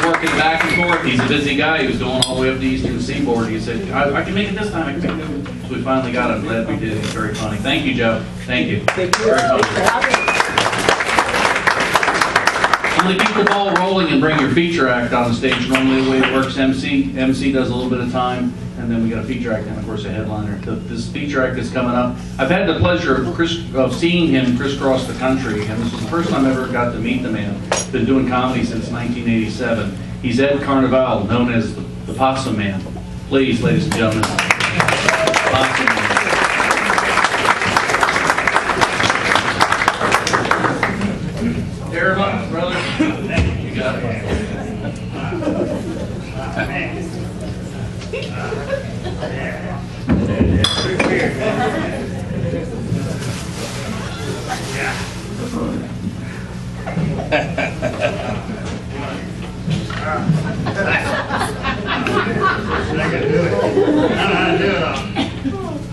working back and forth. He's a busy guy. He was going all the way up the Eastern Seaboard. He said, I can make it this time. I can make it. So we finally got him. Glad we did. He's very funny. Thank you, Joe. Thank you. Thank you. Very funny. Only keep the ball rolling and bring your feature act on the stage. Normally the way it works, MC does a little bit of time, and then we got a feature act and of course a headliner. This feature act is coming up. I've had the pleasure of seeing him crisscross the country, and this was the first time I ever got to meet the man. Been doing comedy since 1987. He's Ed Carnival, known as the Possum Man. Please, ladies and gentlemen. Possum Man. Everybody, brother. You got it.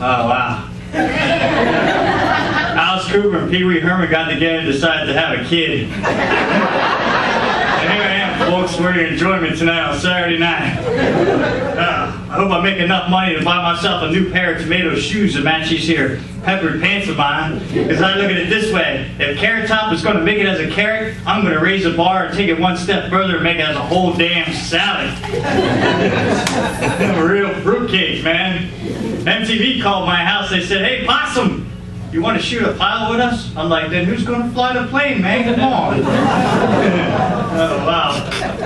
Oh, wow. Alice Cooper and Pee Wee Herman got together and decided to have a kid. And here I am, folks, for your enjoyment tonight on Saturday night. I hope I make enough money to buy myself a new pair of tomato shoes to match these here peppered pants of mine. Because I look at it this way, if Carrot Top is going to make it as a carrot, I'm going to raise the bar and take it one step further and make it as a whole damn salad. I'm a real fruitcake, man. MTV called my house. They said, "Hey, Possum, you want to shoot a pilot with us?" I'm like, "Then who's going to fly the plane, man? Come on." Oh, wow.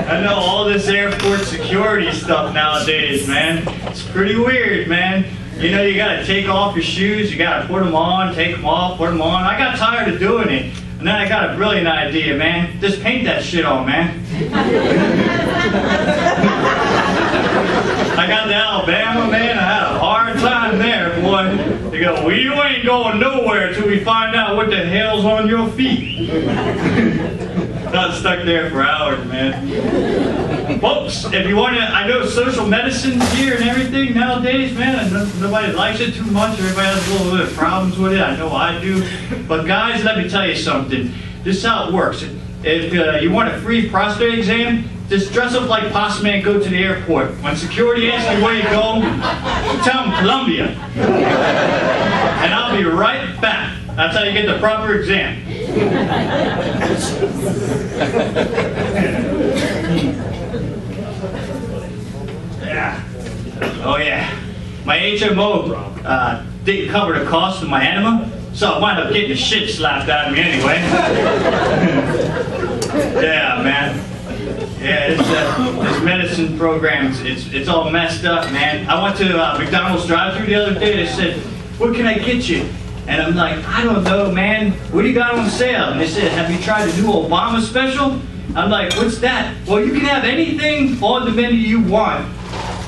I know all this airport security stuff nowadays, man. It's pretty weird, man. You know, you got to take off your shoes. You got to put them on, take them off, put them on. I got tired of doing it. And then I got a brilliant idea, man. Just paint that shit on, man. I got to Alabama, man. I had a hard time there, boy. They go, "Well, you ain't going nowhere till we find out what the hell's on your feet." Got stuck there for hours, man. Folks, if you want to, I know social medicine's here and everything nowadays, man. And nobody likes it too much. Everybody has a little bit of problems with it. I know I do. But guys, let me tell you something. This is how it works. If you want a free prostate exam, just dress up like Possum Man and go to the airport. When security asks you where you go, tell them Columbia. And I'll be right back. That's how you get the proper exam. Yeah. Oh yeah. My HMO didn't cover the cost of my enema, so I wound up getting the shit slapped out of me anyway. Yeah, man. Yeah, this medicine program, it's all messed up, man. I went to McDonald's drive-thru the other day. They said, "What can I get you?" And I'm like, "I don't know, man. What do you got on sale?" And they said, "Have you tried the new Obama special?" I'm like, "What's that?" "Well, you can have anything on the menu you want,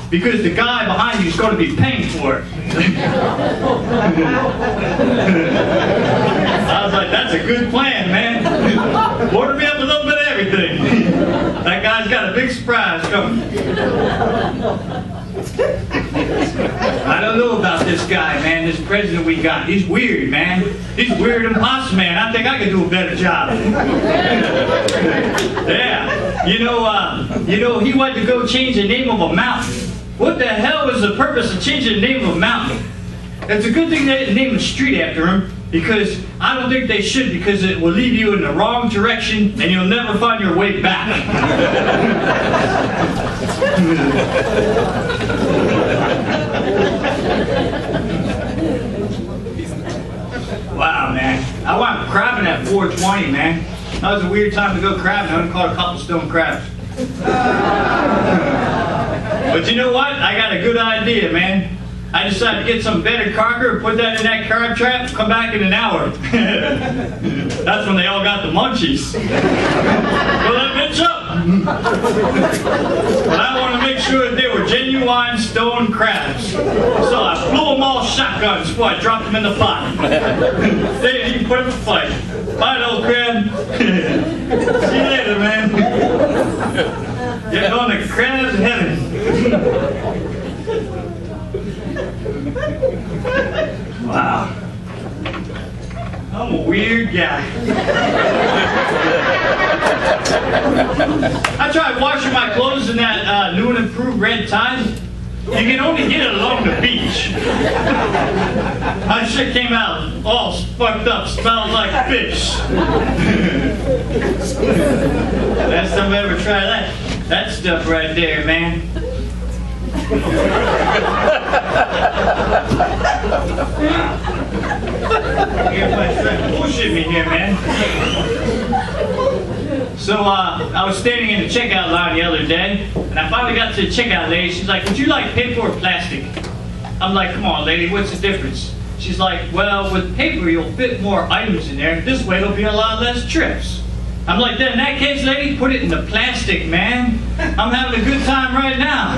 because the guy behind you is going to be paying for it." I was like, "That's a good plan, man. Order me up a little bit of everything." That guy's got a big surprise coming. I don't know about this guy, man. This president we got. He's weird, man. He's weird and Possum Man. I think I could do a better job. Yeah. You know, he went to go change the name of a mountain. What the hell was the purpose of changing the name of a mountain? It's a good thing they didn't name a street after him, because I don't think they should, because it will lead you in the wrong direction and you'll never find your way back. Wow, man. I went crabbing at 4:20, man. That was a weird time to go crabbing. I only caught a couple stone crabs. But you know what? I got a good idea, man. I decided to get some bedded carker, put that in that crab trap, come back in an hour. That's when they all got the munchies. Fill that bitch up. But I want to make sure that they were genuine stone crabs. So I blew them all shotguns before I dropped them in the pot. There, you can put up a fight. Bye, old crab. See you later, man. You're going to crabs in heaven. Wow. I'm a weird guy. I tried washing my clothes in that new and improved red Tide. You can only get it along the beach. My shit came out all fucked up, smelled like fish. Last time I ever tried that stuff right there, man. Everybody's trying to bullshit me here, man. So I was standing in the checkout line the other day, and I finally got to the checkout lady. She's like, "Would you like paper or plastic?" I'm like, "Come on, lady, what's the difference?" She's like, "Well, with paper, you'll fit more items in there. This way, there'll be a lot less trips." I'm like, "Then in that case, lady, put it in the plastic, man. I'm having a good time right now."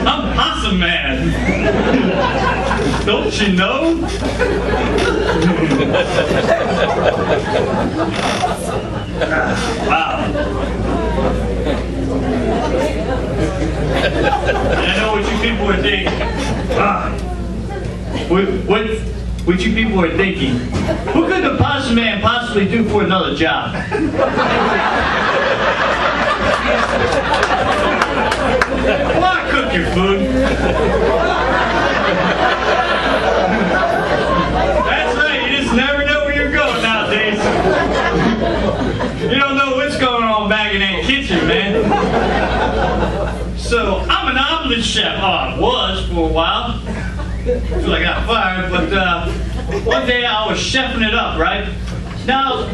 I'm Possum Man. Don't you know? Wow. And I know what you people are thinking. What you people are thinking? Who could the Possum Man possibly do for another job? Well, I cook your food. That's right, you just never know where you're going nowadays. You don't know what's going on back in that kitchen, man. So, I'm an omelet chef. Oh, I was for a while. Until I got fired, but one day I was chefing it up, right? Now,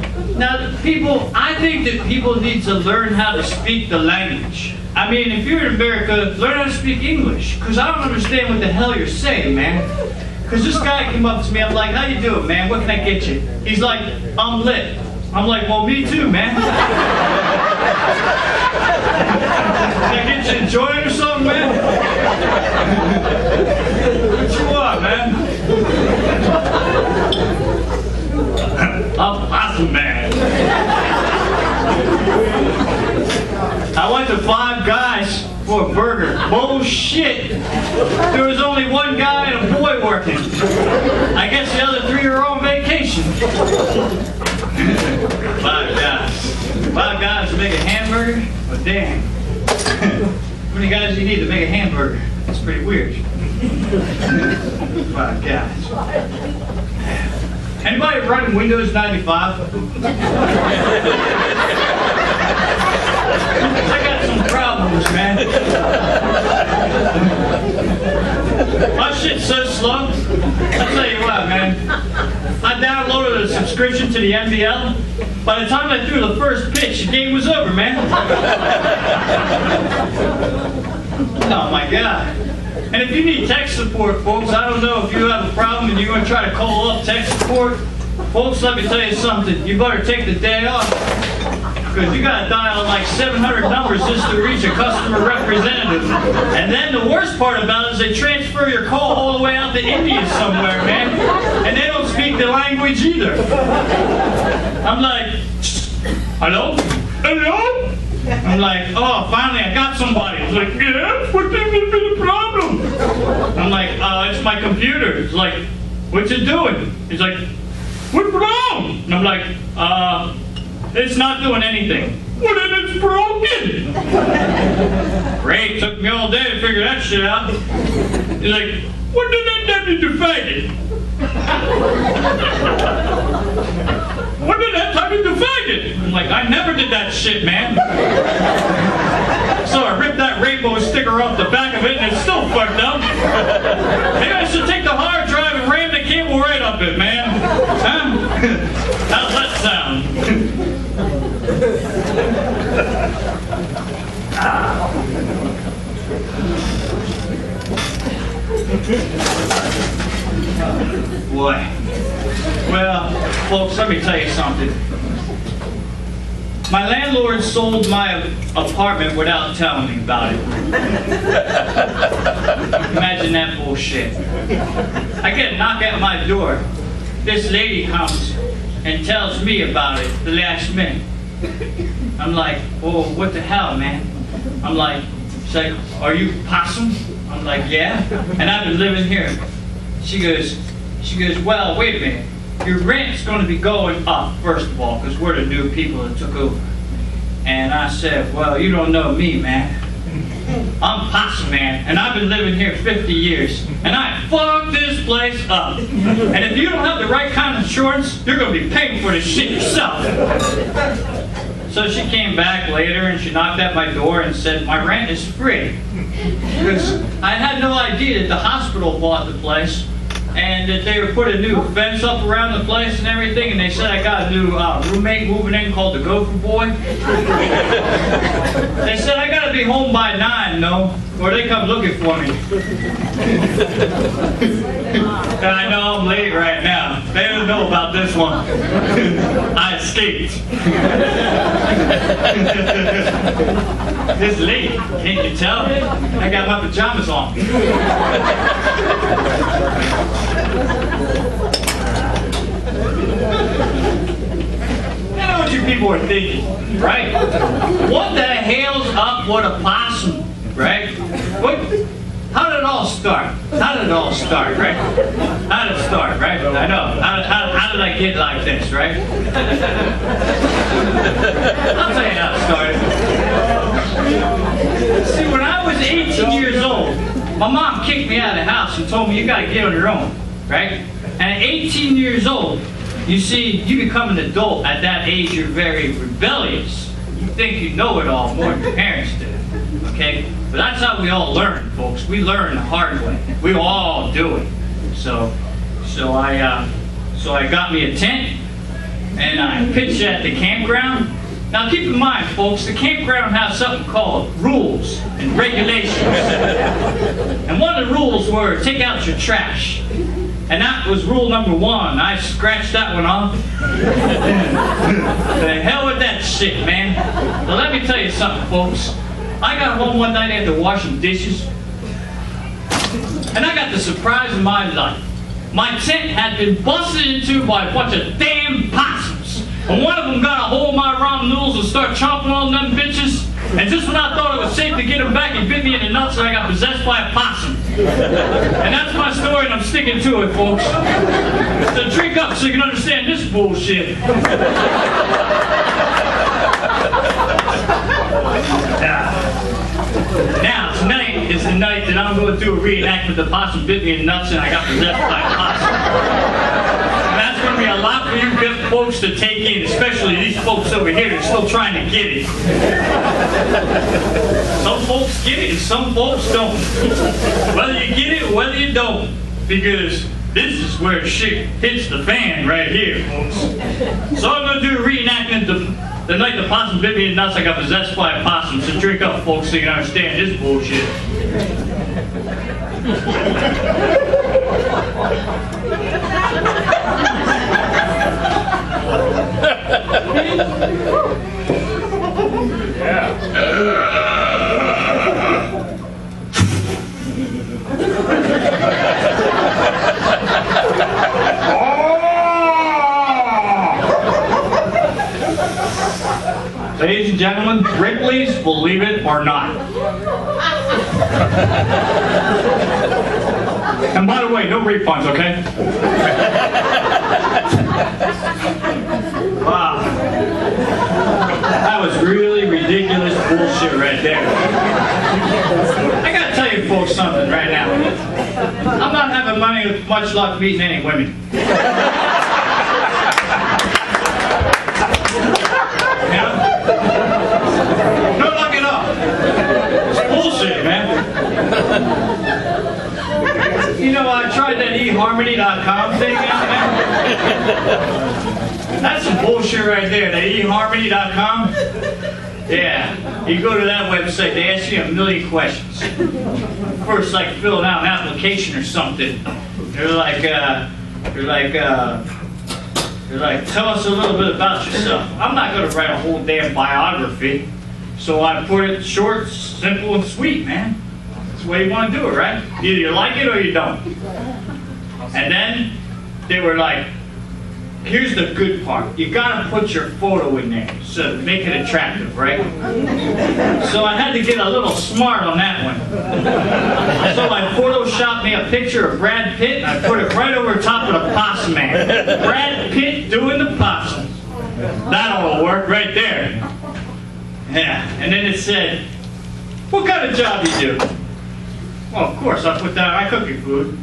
people, I think that people need to learn how to speak the language. I mean, if you're in America, learn how to speak English, because I don't understand what the hell you're saying, man. Because this guy came up to me, I'm like, "How you doing, man? What can I get you?" He's like, "I'm lit." I'm like, "Well, me too, man." Can I get you a joint or something, man? What you want, man? I'm Possum Man. I went to Five Guys for a burger. Bullshit. There was only one guy and a boy working. I guess the other three are on vacation. Five Guys to make a hamburger? Well, damn. How many guys do you need to make a hamburger? That's pretty weird. Five Guys. Anybody running Windows 95? I got some problems, man. My shit's so slow. I'll tell you what, man. I downloaded a subscription to the NBL. By the time I threw the first pitch, the game was over, man. Oh my God. And if you need tech support, folks, I don't know if you have a problem and you're going to try to call up tech support. Folks, let me tell you something. You better take the day off. Because you got to dial like 700 numbers just to reach a customer representative. And then the worst part about it is they transfer your call all the way out to India somewhere, man. And they don't speak the language either. I'm like, "Hello? Hello?" I'm like, "Oh, finally I got somebody." He's like, "Yeah? What could be the problem?" I'm like, "It's my computer." It's like, "What's it doing?" He's like, "What's wrong?" And I'm like, "It's not doing anything." "Well, then it's broken." Great, took me all day to figure that shit out. He's like, "What did that deputy do faggot?" "What did that type of faggot?" I'm like, "I never did that shit, man." So I ripped that rainbow sticker off the back of it and it's still fucked up. Maybe I should take the hard drive and ram the cable right up it, man. Huh? How's that sound? Boy. Well, folks, let me tell you something. My landlord sold my apartment without telling me about it. Imagine that bullshit. I get a knock at my door. This lady comes and tells me about it the last minute. I'm like, "Oh, what the hell, man?" I'm like, she's like, "Are you Possum?" I'm like, "Yeah." "And I've been living here." She goes, "Well, wait a minute. your rent's going to be going up, first of all, because we're the new people that took over. And I said, well, you don't know me, man. I'm Possum Man, and I've been living here 50 years, and I fucked this place up. And if you don't have the right kind of insurance, you're going to be paying for this shit yourself. So she came back later, and she knocked at my door and said, my rent is free. Because I had no idea that the hospital bought the place, and that they were put a new fence up around the place and everything, and they said I got a new roommate moving in called the Gopher Boy. They said I gotta be home by 9, no, or they come looking for me. And I know I'm late right now. They don't know about this one. I escaped. It's late, can't you tell? I got my pajamas on. I know what you people are thinking, right? What the hell's up with a possum, right? How did it all start? How did it all start, right? How did it start, right? I know. How did I get like this, right? I'll tell you how it started. See, when I was 18 years old, my mom kicked me out of the house and told me you gotta get on your own, right? And at 18 years old, you see, you become an adult. At that age, you're very rebellious. You think you know it all more than your parents do, okay? But that's how we all learn, folks. We learn the hard way. We all do it. So I got me a tent, and I pitched it at the campground. Now keep in mind, folks, the campground has something called rules and regulations. And one of the rules were take out your trash. And that was rule number 1. I scratched that one off. The hell with that shit, man. Now let me tell you something, folks. I got home one night after washing dishes, and I got the surprise of my life. My tent had been busted into by a bunch of damn possums. And one of them got a hold of my ramen noodles and started chomping on them bitches. And just when I thought it was safe to get him back, he bit me in the nuts and I got possessed by a possum. And that's my story, and I'm sticking to it, folks. So drink up so you can understand this bullshit. Now, tonight is the night that I'm going to do a reenactment. The possum bit me in the nuts and I got possessed by a possum. And that's going to be a lot for you good folks to take in, especially these folks over here that are still trying to get it. Some folks get it and some folks don't. Whether you get it or whether you don't. Because this is where shit hits the fan right here, folks. So I'm going to do a reenactment the night the possum bit me in the nuts, I got possessed by a possum. So drink up, folks, so you can understand this bullshit. Ladies and gentlemen, Wrigley's, believe it or not. And by the way, no refunds, okay? Wow. That was really ridiculous bullshit right there. I gotta tell you folks something right now. I'm not having much luck meeting any women. No luck at all. It's bullshit, man. You know, I tried that eHarmony.com thing out there. That's some bullshit right there, that eHarmony.com. Yeah, you go to that website, they ask you a million questions. First, like filling out an application or something. They're like, tell us a little bit about yourself. I'm not going to write a whole damn biography. So I put it short, simple, and sweet, man. That's the way you want to do it, right? Either you like it or you don't. And then they were like, here's the good part. You got to put your photo in there so make it attractive, right? So I had to get a little smart on that one. So I photoshopped me a picture of Brad Pitt, and I put it right over top of the Possum man. Brad Pitt doing the Possum. That ought to work right there. Yeah, and then it said, what kind of job you do? Well, of course, I put down, I cook your food.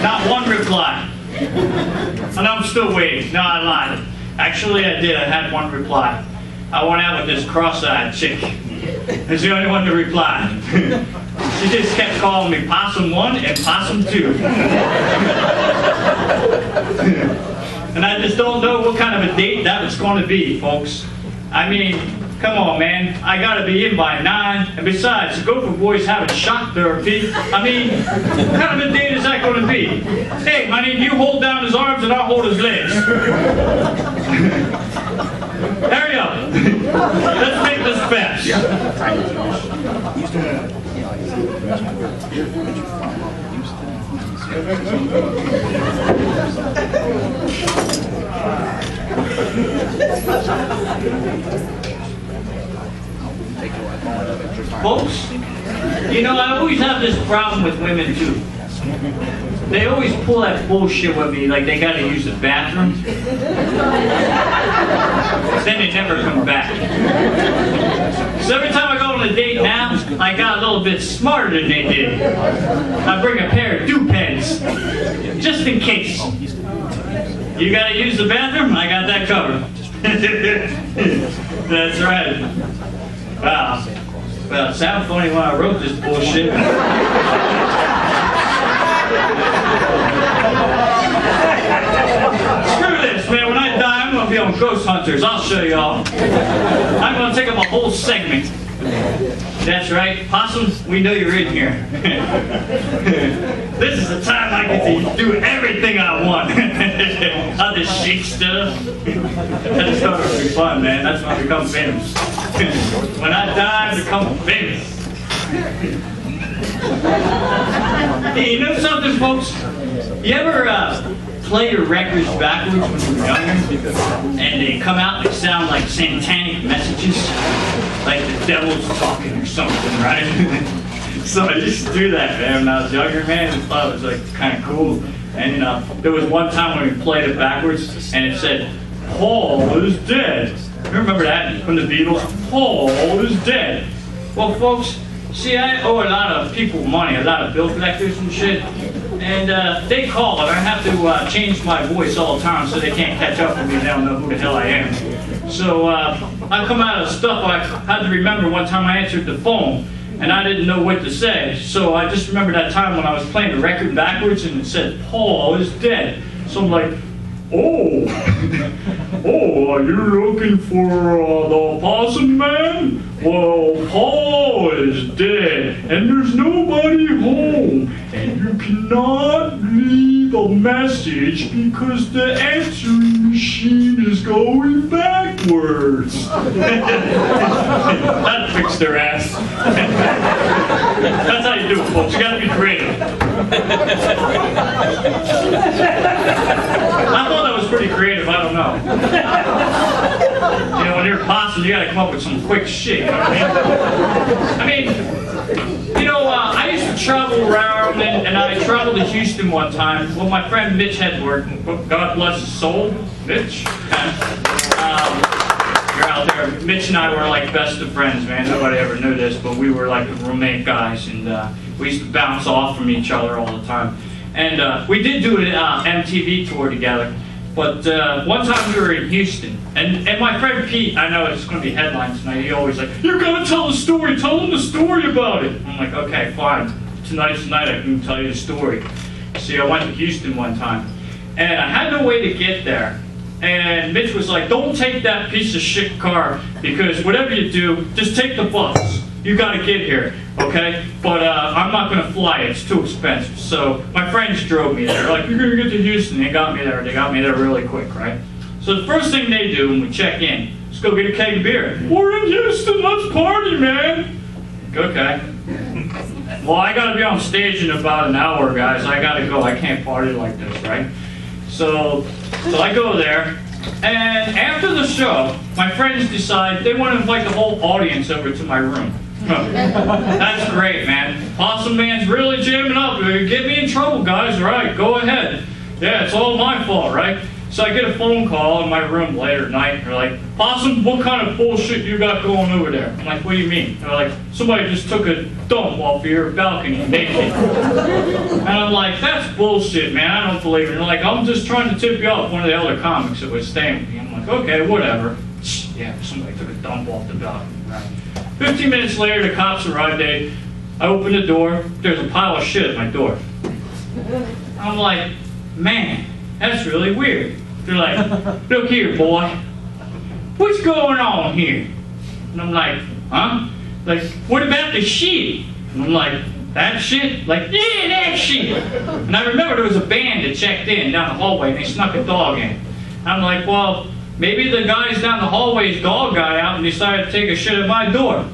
Not one reply. And I'm still waiting. No, I lied. Actually, I did. I had one reply. I went out with this cross-eyed chick. It's the only one to reply. She just kept calling me Possum 1 and Possum 2. And I just don't know what kind of a date that was going to be, folks. I mean, come on, man. I gotta be in by 9. And besides, the Gopher Boy's having shock therapy. I mean, what kind of a date is that gonna be? Hey, honey, you hold down his arms and I'll hold his legs. Hurry up. Let's make this fast. Folks, you know, I always have this problem with women too. They always pull that bullshit with me, like they gotta use the bathroom. Then they never come back. So every time I go on a date now, I got a little bit smarter than they did. I bring a pair of dew pens, just in case. You gotta use the bathroom? I got that covered. That's right. Wow. Well, it sounded funny when I wrote this bullshit. Screw this, man. When I die, I'm gonna be on Ghost Hunters. I'll show y'all. I'm gonna take up a whole segment. That's right. Possum, we know you're in here. This is the time I get to do everything I want. I'll just shake stuff. I just thought it would be fun, man. That's when I become famous. When I die, I become famous. Hey, you know something, folks? You ever play your records backwards when you were younger? And they come out and they sound like satanic messages? Like the devil's talking or something, right? So I used to do that, man, when I was younger, man. I thought it was like kind of cool. And there was one time when we played it backwards and it said, Paul is dead. You remember that from the Beatles? Paul is dead. Well, folks, see, I owe a lot of people money, a lot of bill collectors and shit. And they call and I have to change my voice all the time so they can't catch up with me. They don't know who the hell I am. So I come out of stuff I had to remember one time I answered the phone and I didn't know what to say. So I just remember that time when I was playing the record backwards and it said, Paul is dead. So I'm like, oh, oh, you're looking for the Possum man? Well, Paul is dead, and there's nobody home, and you cannot leave a message because the answering machine is going backwards. That fixed their ass. That's how you do it, folks. You gotta be creative. I thought that was pretty creative, I don't know. You know, when you're Possum, you gotta come up with some quick shit, you know what I mean? You know, I used to travel around, and I traveled to Houston one time. Well, my friend Mitch Hedberg, God bless his soul, Mitch. You're out there. Mitch and I were like best of friends, man. Nobody ever knew this, but we were like the roommate guys, and we used to bounce off from each other all the time. And we did do an MTV tour together. But one time we were in Houston, and my friend Pete, I know it's going to be headlines tonight, he always like, you're going to tell the story, tell them the story about it. I'm like, okay, fine. Tonight's the night I can tell you the story. See, I went to Houston one time, and I had no way to get there. And Mitch was like, don't take that piece of shit car, because whatever you do, just take the bus. You got to get here, okay? But I'm not going to fly. It's too expensive. So my friends drove me there. Like, you're going to get to Houston. They got me there. They got me there really quick, right? So the first thing they do when we check in is go get a keg of beer. We're in Houston. Let's party, man. Okay. Well, I got to be on stage in about an hour, guys. I got to go. I can't party like this, right? So I go there, And after the show, my friends decide they want to invite the whole audience over to my room. That's great, man. Possum Man's really jamming up. Get me in trouble, guys. Right, go ahead. Yeah, it's all my fault, right? So I get a phone call in my room later at night. They're like, Possum, what kind of bullshit you got going over there? I'm like, what do you mean? They're like, somebody just took a dump off your balcony naked. And I'm like, that's bullshit, man. I don't believe it. And they're like, I'm just trying to tip you off one of the other comics that was staying with me. I'm like, okay, whatever. Yeah, somebody took a dump off the balcony. Right. 15 minutes later, the cops arrived. I open the door. There's a pile of shit at my door. I'm like, man, that's really weird. They're like, look here, boy. What's going on here? And I'm like, huh? Like, what about the shit? And I'm like, that shit? Like, yeah, that shit. And I remember there was a band that checked in down the hallway and they snuck a dog in. I'm like, well, maybe the guys down the hallway's dog got out and decided to take a shit at my door.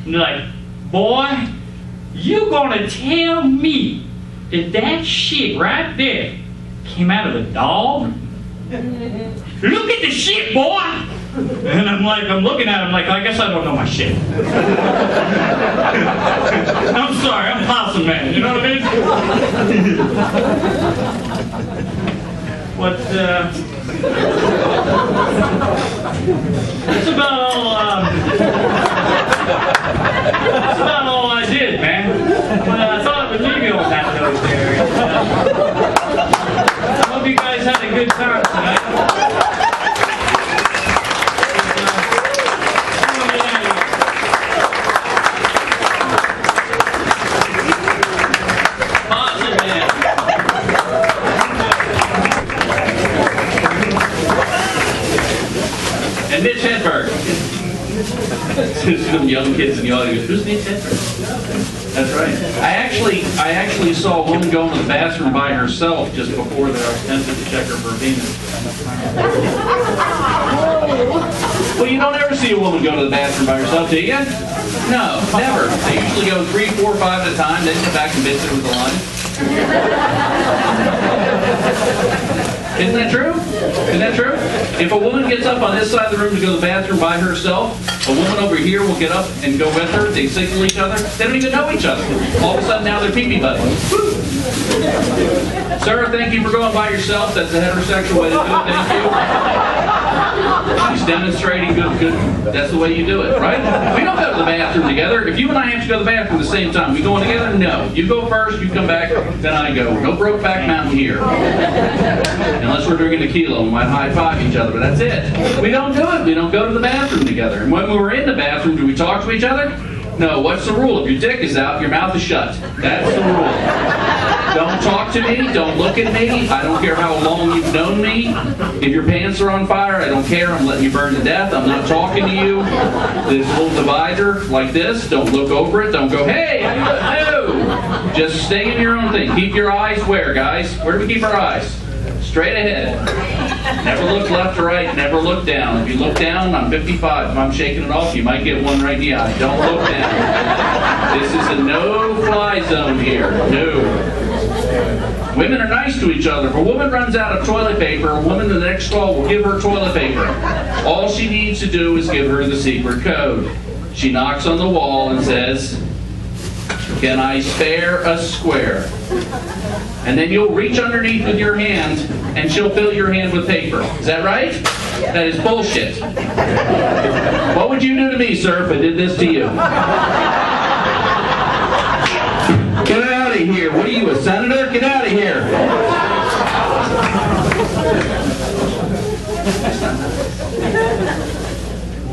And they're like, boy, you gonna tell me that that shit right there came out of a dog? Look at the shit, boy! And I'm looking at him like, I guess I don't know my shit. I'm sorry, I'm Possum Man, you know what I mean? But, that's about all I did, man. But I thought I would leave you on that note there. I hope you guys had a good time tonight. And Mitch Hedberg. Some young kids in the audience. Who's Mitch Hedberg? That's right. I actually saw a woman go into the bathroom by herself just before that I was tempted to check her for penis. Well, you don't ever see a woman go to the bathroom by herself, do you? No, never. They usually go 3, 4, 5 at a time, then come back and mix it with the line. Isn't that true? Isn't that true? If a woman gets up on this side of the room to go to the bathroom by herself, a woman over here will get up and go with her. They signal each other. They don't even know each other. All of a sudden now they're pee-pee buddies. Sir, thank you for going by yourself. That's a heterosexual way to do it. Thank you. She's demonstrating good. That's the way you do it, right? We don't go to the bathroom together. If you and I have to go to the bathroom at the same time, we going together? No. You go first, you come back, then I go. No Brokeback Mountain here. Unless we're drinking tequila, we might high-five each other, but that's it. We don't do it. We don't go to the bathroom together. And when we're in the bathroom, do we talk to each other? No. What's the rule? If your dick is out, your mouth is shut. That's the rule. Don't talk to me. Don't look at me. I don't care how long you've known me. If your pants are on fire, I don't care. I'm letting you burn to death. I'm not talking to you. This little divider like this, don't look over it. Don't go, hey, no. Just stay in your own thing. Keep your eyes where, guys? Where do we keep our eyes? Straight ahead. Never look left or right. Never look down. If you look down, I'm 55. If I'm shaking it off, you might get one right in the eye. Don't look down. This is a no-fly zone here. No. Women are nice to each other. If a woman runs out of toilet paper, a woman in the next stall will give her toilet paper. All she needs to do is give her the secret code. She knocks on the wall and says, "Can I spare a square?" And then you'll reach underneath with your hand and she'll fill your hand with paper. Is that right? That is bullshit. What would you do to me, sir, if I did this to you? Get out of here. What are you, a senator? Get out of here.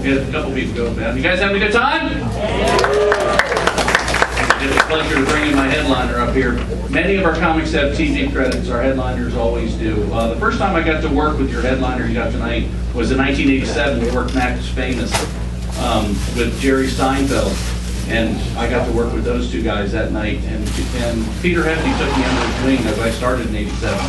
We had a couple people go, man. You guys having a good time? It's a pleasure to bring in my headliner up here. Many of our comics have TV credits. Our headliners always do. The first time I got to work with your headliner you got tonight was in 1987. We worked Max Famous with Jerry Seinfeld. And I got to work with those two guys that night. And Peter Hefty took me under his wing as I started in 87.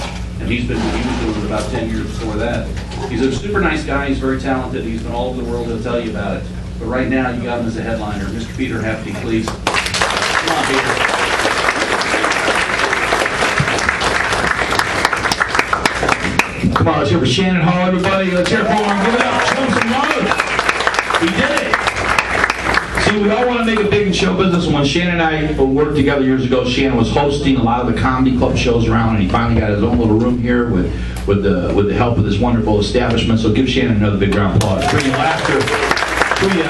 And he was doing it about 10 years before that. He's a super nice guy. He's very talented. He's been all over the world. He'll tell you about it. But right now, you got him as a headliner. Mr. Peter Hefty, please. Come on, Peter. Come on, let's hear for Shannon Hall, everybody. Let's hear for him. Give it up. Show him some love. He did it. See, we all want to make it big in show business. When Shannon and I worked together years ago, Shannon was hosting a lot of the comedy club shows around, and he finally got his own little room here with the help of this wonderful establishment. So give Shannon another big round of applause. Bring laughter to you.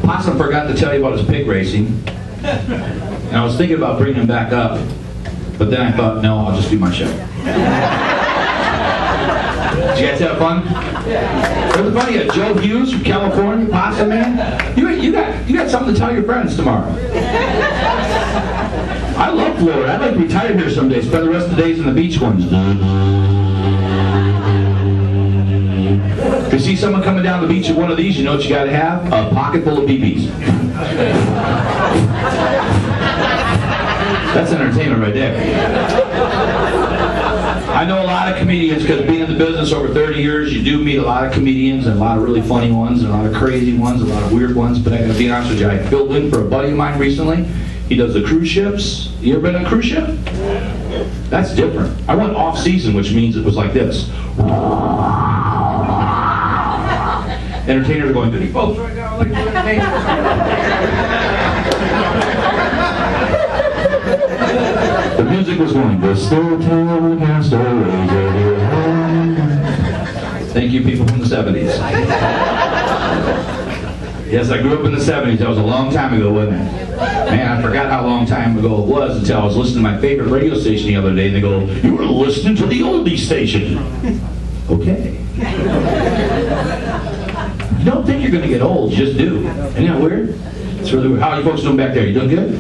Possum forgot to tell you about his pig racing, and I was thinking about bringing him back up, but then I thought, no, I'll just do my show. Did you guys have fun? It was funny. Joe Hughes from California, Possum man. You got something to tell your friends tomorrow. I love Florida. I'd like to retire here someday. Spend the rest of the days in the beach ones. If you see someone coming down the beach in one of these, you know what you got to have? A pocket full of BBs. That's entertainment right there. I know a lot of comedians because being in the business over 30 years, you do meet a lot of comedians and a lot of really funny ones and a lot of crazy ones, a lot of weird ones. But I got to be honest with you, I filled in for a buddy of mine recently. He does the cruise ships. You ever been on a cruise ship? That's different. I went off season, which means it was like this. Entertainers are going, good folks right now. Like the music was going, the storyteller can stories of your home. Thank you, people from the 70s. Yes, I grew up in the 70s. That was a long time ago, wasn't it? Man, I forgot how long time ago it was until I was listening to my favorite radio station the other day, and they go, you were listening to the oldie station. Okay. You don't think you're going to get old, you just do. Isn't that weird? It's really weird. How are you folks doing back there? You doing good?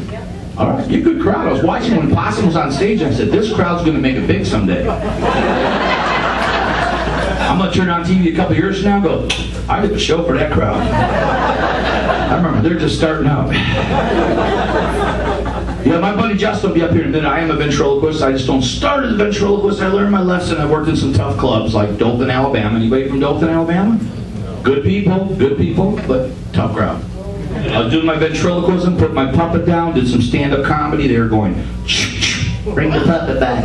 All right, you're a good crowd. I was watching when Possum was on stage, and I said, this crowd's going to make it big someday. I'm going to turn on TV a couple years from now and go, I did a show for that crowd. I remember, they're just starting out. Yeah, my buddy Justin will be up here in a minute. I am a ventriloquist. I just don't start as a ventriloquist. I learned my lesson. I worked in some tough clubs like Dothan, Alabama. Anybody from Dothan, Alabama? Good people, but tough crowd. I was doing my ventriloquism, put my puppet down, did some stand-up comedy. They were going, bring the puppet back.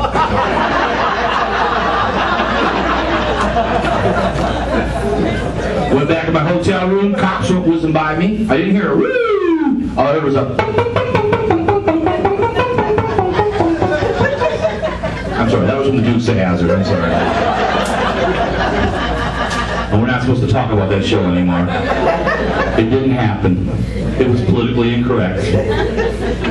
Went back in my hotel room, cops were whizzing by me. I didn't hear a woo! All there was a... I'm sorry, that was from the Dukes of Hazzard, I'm sorry. But we're not supposed to talk about that show anymore. It didn't happen. It was politically incorrect.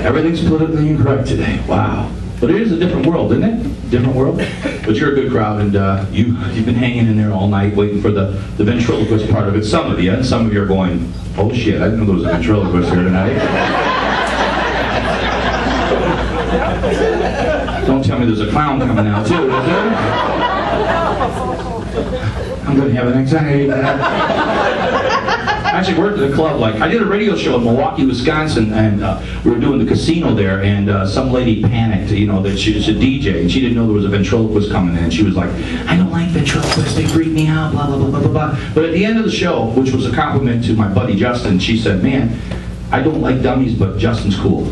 Everything's politically incorrect today. Wow. But it is a different world, isn't it? Different world. But you're a good crowd, and you've been hanging in there all night waiting for the ventriloquist part of it. Some of you, and some of you are going, oh shit, I didn't know there was a ventriloquist here tonight. Don't tell me there's a clown coming out too, is there? I'm going to have an anxiety attack. I actually worked at a club, I did a radio show in Milwaukee, Wisconsin, and we were doing the casino there, and some lady panicked, that she was a DJ, and she didn't know there was a ventriloquist coming in, and she was like, I don't like ventriloquists, they freak me out, blah, blah, blah, blah, blah, blah. But at the end of the show, which was a compliment to my buddy Justin, she said, man, I don't like dummies, but Justin's cool.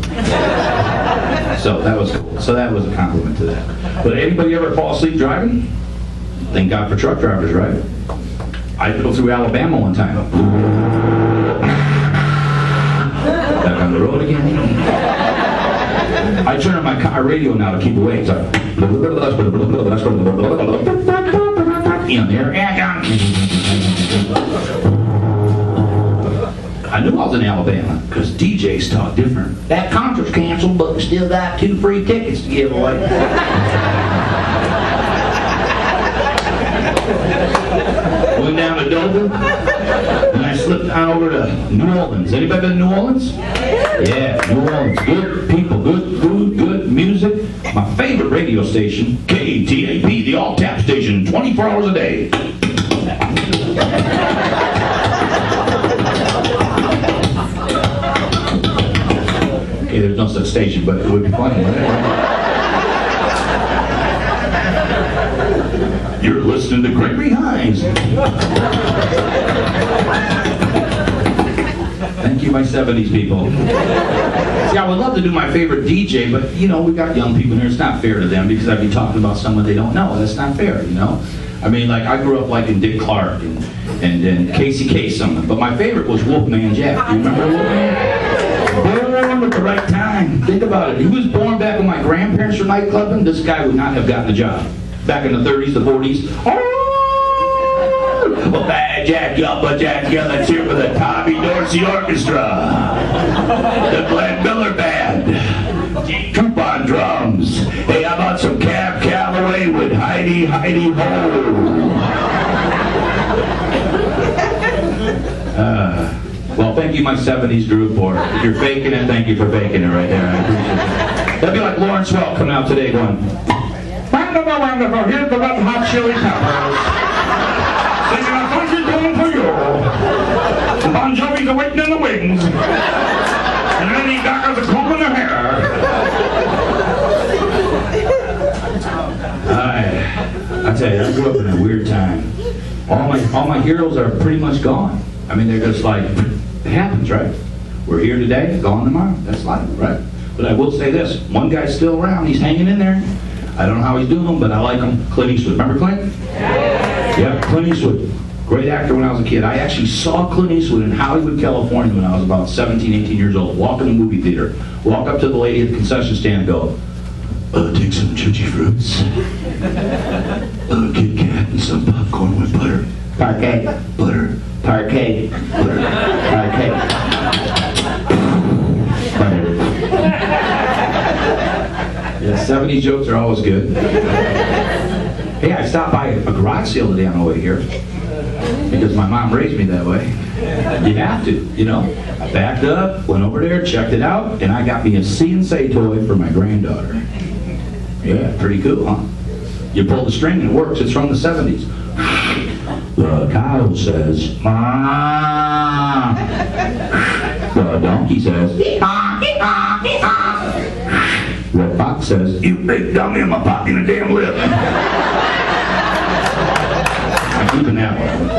So that was cool. So that was a compliment to that. But anybody ever fall asleep driving? Thank God for truck drivers, right? I drove through Alabama one time. Back on the road again. I turn on my car radio now to keep awake. It's like, in there. I knew I was in Alabama because DJs talk different. That concert's canceled, but we still got 2 free tickets to give away. Went down to Dothan, and I slipped on over to New Orleans. Anybody been to New Orleans? Yeah, New Orleans. Good people, good food, good music. My favorite radio station, KTAP, the all-tap station, 24 hours a day. Okay, there's no such station, but it would be funny, wouldn't it? You're listening to Gregory Hines. Thank you, my 70s people. See, I I would love to do my favorite DJ, but you know, we got young people here. It's not fair to them because I'd be talking about someone they don't know. That's not fair, you know. I mean, like I grew up liking Dick Clark and Casey Kasem, but my favorite was Wolfman Jack. Do you remember Wolfman? Born at the right time. Think about it. He was born back when my grandparents were nightclubbing. This guy would not have gotten a job back in the 30s, the 40s. Well, bad Jack, Yelpa Jack, let's hear for the Tommy Dorsey Orchestra, the Glenn Miller Band, Troop on drums. Hey, how about some Cab Calloway with Heidi Heidi Ho? Well, thank you, my 70s group, or if you're faking it, thank you for faking it right there. I appreciate it. That'd be like Lawrence Welk coming out today going, wonderful, wonderful, here's the Red Hot Chili Peppers. Singing a country tune for you. Bon Jovi's are waiting in the wings. And Lady Gaga's a combing her hair. I tell you, I grew up in a weird time. All my heroes are pretty much gone. I mean, they're just like, it happens, right? We're here today, gone tomorrow. That's life, right? But I will say this, one guy's still around, he's hanging in there. I don't know how he's doing, but I like him. Clint Eastwood. Remember Clint? Yeah, Clint Eastwood. Great actor when I was a kid. I actually saw Clint Eastwood in Hollywood, California when I was about 17, 18 years old. Walk in the movie theater. Walk up to the lady at the concession stand and go, take some Chuchi Fruits. Kit Kat and some popcorn with butter. Parquet. Butter. Parquet. Butter. Parquet. Butter. Yeah, 70s jokes are always good. Hey, I stopped by a garage sale today on the way here because my mom raised me that way. You have to, you know. I backed up, went over there, checked it out, and I got me a C&C toy for my granddaughter. Yeah, pretty cool, huh? You pull the string and it works. It's from the 70s. The cow says, "Ma." The donkey says, the fox says, "You big dummy, I'm a pop in the damn lip." I'm keeping that one.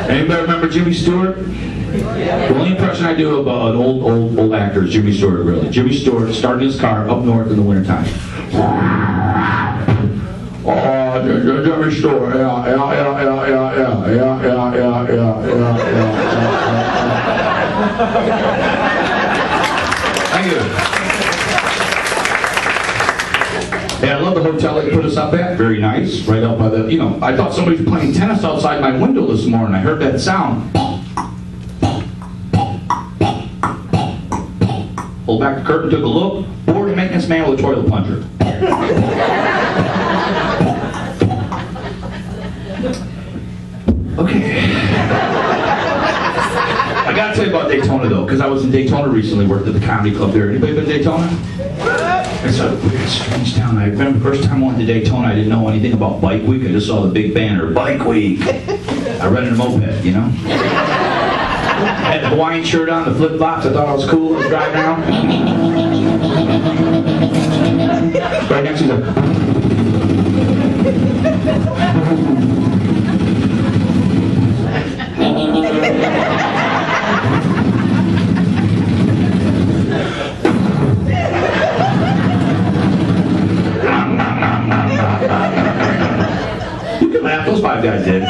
Anybody remember Jimmy Stewart? The only impression I do about an old actor is Jimmy Stewart, really. Jimmy Stewart started his car up north in the wintertime. Oh, Jimmy Stewart, yeah. Thank you. Hey, I love the hotel they put us up at. Very nice. Right out by the, you know, I thought somebody was playing tennis outside my window this morning. I heard that sound. Pulled back the curtain, took a look. Bored maintenance man with a toilet plunger. Okay. I gotta tell you about Daytona though, because I was in Daytona recently, worked at the comedy club there. Anybody been to Daytona? It's a weird, strange town. I remember the first time I went to Daytona, I didn't know anything about Bike Week. I just saw the big banner, Bike Week. I rented a moped, you know? I had the Hawaiian shirt on, the flip-flops. I thought I was cool. I was driving around. Right next to the... You can laugh. Those five guys did.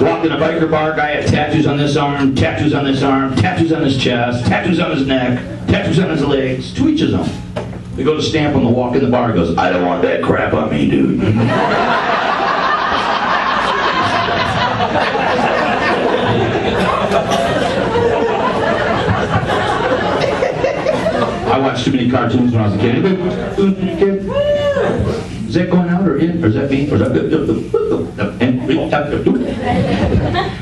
Walked in a biker bar, guy had tattoos on this arm, tattoos on this arm, tattoos on his chest, tattoos on his neck, tattoos on his legs, to each his own. We go to stamp on the walk in the bar, goes, "I don't want that crap on me, dude." I watched too many cartoons when I was a kid. Is that going out or in? Or is that me? Or is that...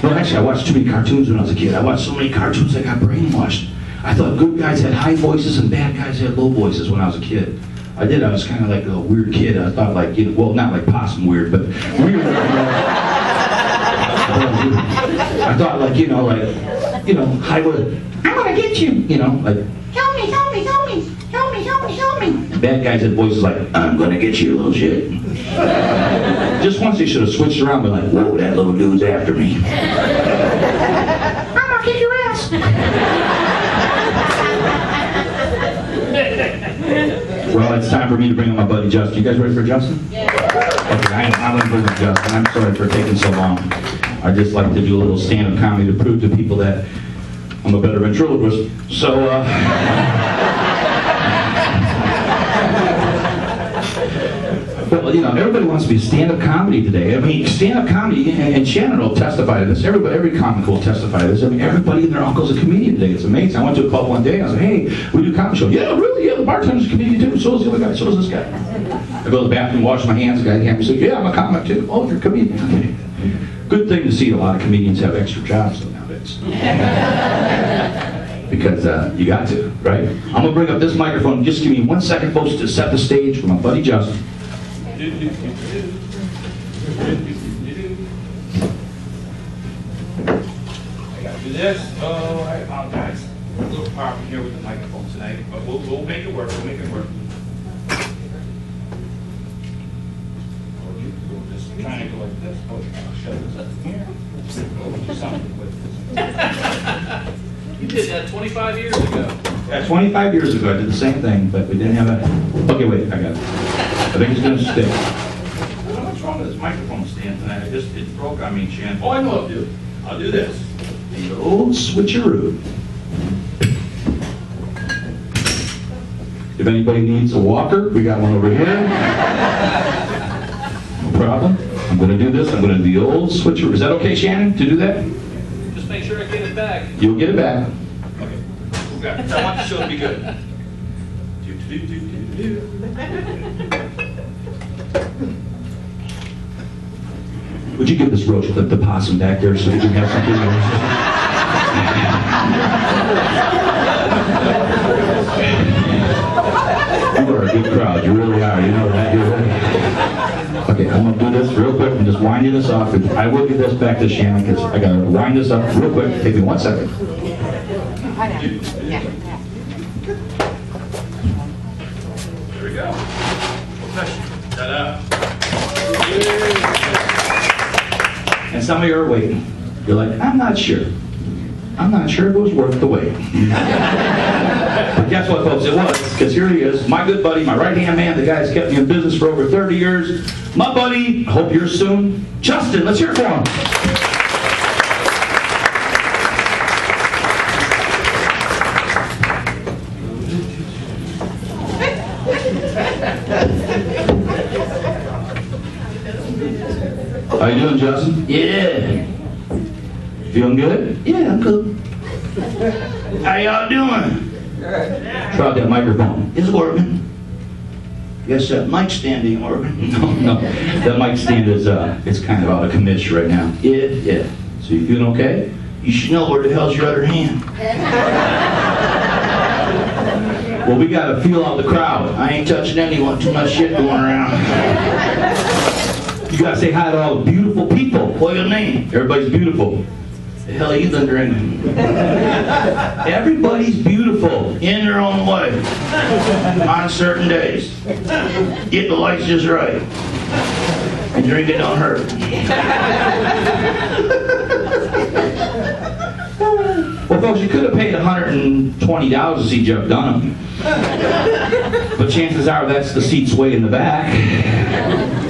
No, actually, I watched too many cartoons when I was a kid. I watched so many cartoons I got brainwashed. I thought good guys had high voices and bad guys had low voices when I was a kid. I did. I was kind of like a weird kid. I thought like, you know, well, not like Possum weird, but weird. I thought like, you know, high voice. "I'm gonna get you," you know, like, "Help me, help me, help me, help me, help me, help me." And bad guys had voices like, "I'm gonna get you, little shit." Just once they should have switched around and been like, "Whoa, that little dude's after me." "I'm gonna kick your ass." Well, it's time for me to bring up my buddy Justin. You guys ready for Justin? Yeah. Okay, I'm going to bring up Justin. I'm sorry for taking so long. I just like to do a little stand-up comedy to prove to people that I'm a better ventriloquist. So, well, you know, everybody wants to be stand-up comedy today. I mean, stand-up comedy, and Shannon will testify to this. Every comic will testify to this. I mean, everybody and their uncle's a comedian today. It's amazing. I went to a club one day, and I was like, hey, we do a comedy show. Yeah, really? Yeah, the bartender's a comedian too. So is the other guy. So is this guy. I go to the bathroom, wash my hands. The guy can't be like, yeah, I'm a comic too. Oh, you're a comedian. Okay. Good thing to see a lot of comedians have extra jobs though nowadays. Because you got to, right? I'm going to bring up this microphone. Just give me 1 second, folks, to set the stage for my buddy Justin. I gotta do this. Oh, I apologize. A little problem here with the microphone tonight, but we'll make it work. We'll make it work. We'll just kind of go like this. Oh, I'll shove this up here. We'll do something with this. You did that 25 years ago. Yeah, 25 years ago I did the same thing, but we didn't have a... Okay, wait, I got it. I think it's going to stick. What's wrong with this microphone stand tonight? It broke on me, Shan. Oh, I know what I'll do. I'll do this. The old switcheroo. If anybody needs a walker, we got one over here. No problem. I'm going to do this. I'm going to do the old switcheroo. Is that okay, Shannon, to do that? Just make sure I get it back. You'll get it back. Okay. I want the show to be good. Would you give this roach the possum back there so we can have something? You are a good crowd. You really are. You know that. You're right. Okay, I'm going to do this real quick and just winding this off. I will get this back to Shannon because I got to wind this up real quick. Take me 1 second. Yeah. There we go. Ta-da. And some of you are waiting. You're like, I'm not sure. I'm not sure if it was worth the wait. But guess what, folks? It was, because here he is, my good buddy, my right-hand man, the guy that's kept me in business for over 30 years. My buddy, I hope you're soon, Justin. Let's hear it for him. How you doing, Justin? Yeah. Feeling good? Yeah, I'm good. How y'all doing? Try out that microphone. It's working. Guess that mic stand ain't working. No. That mic stand is it's kind of out of commission right now. Yeah. So you feeling okay? You should know where the hell's your other hand. Well, we gotta feel out the crowd. I ain't touching anyone. Too much shit going around. You gotta say hi to all the beautiful people. What's your name? Everybody's beautiful. The hell you been drinking? Everybody's beautiful in their own way on certain days. Get the lights just right. And drink it don't hurt. Well, folks, you could have paid $120 to see Jeff Dunham. But chances are that's the seats way in the back.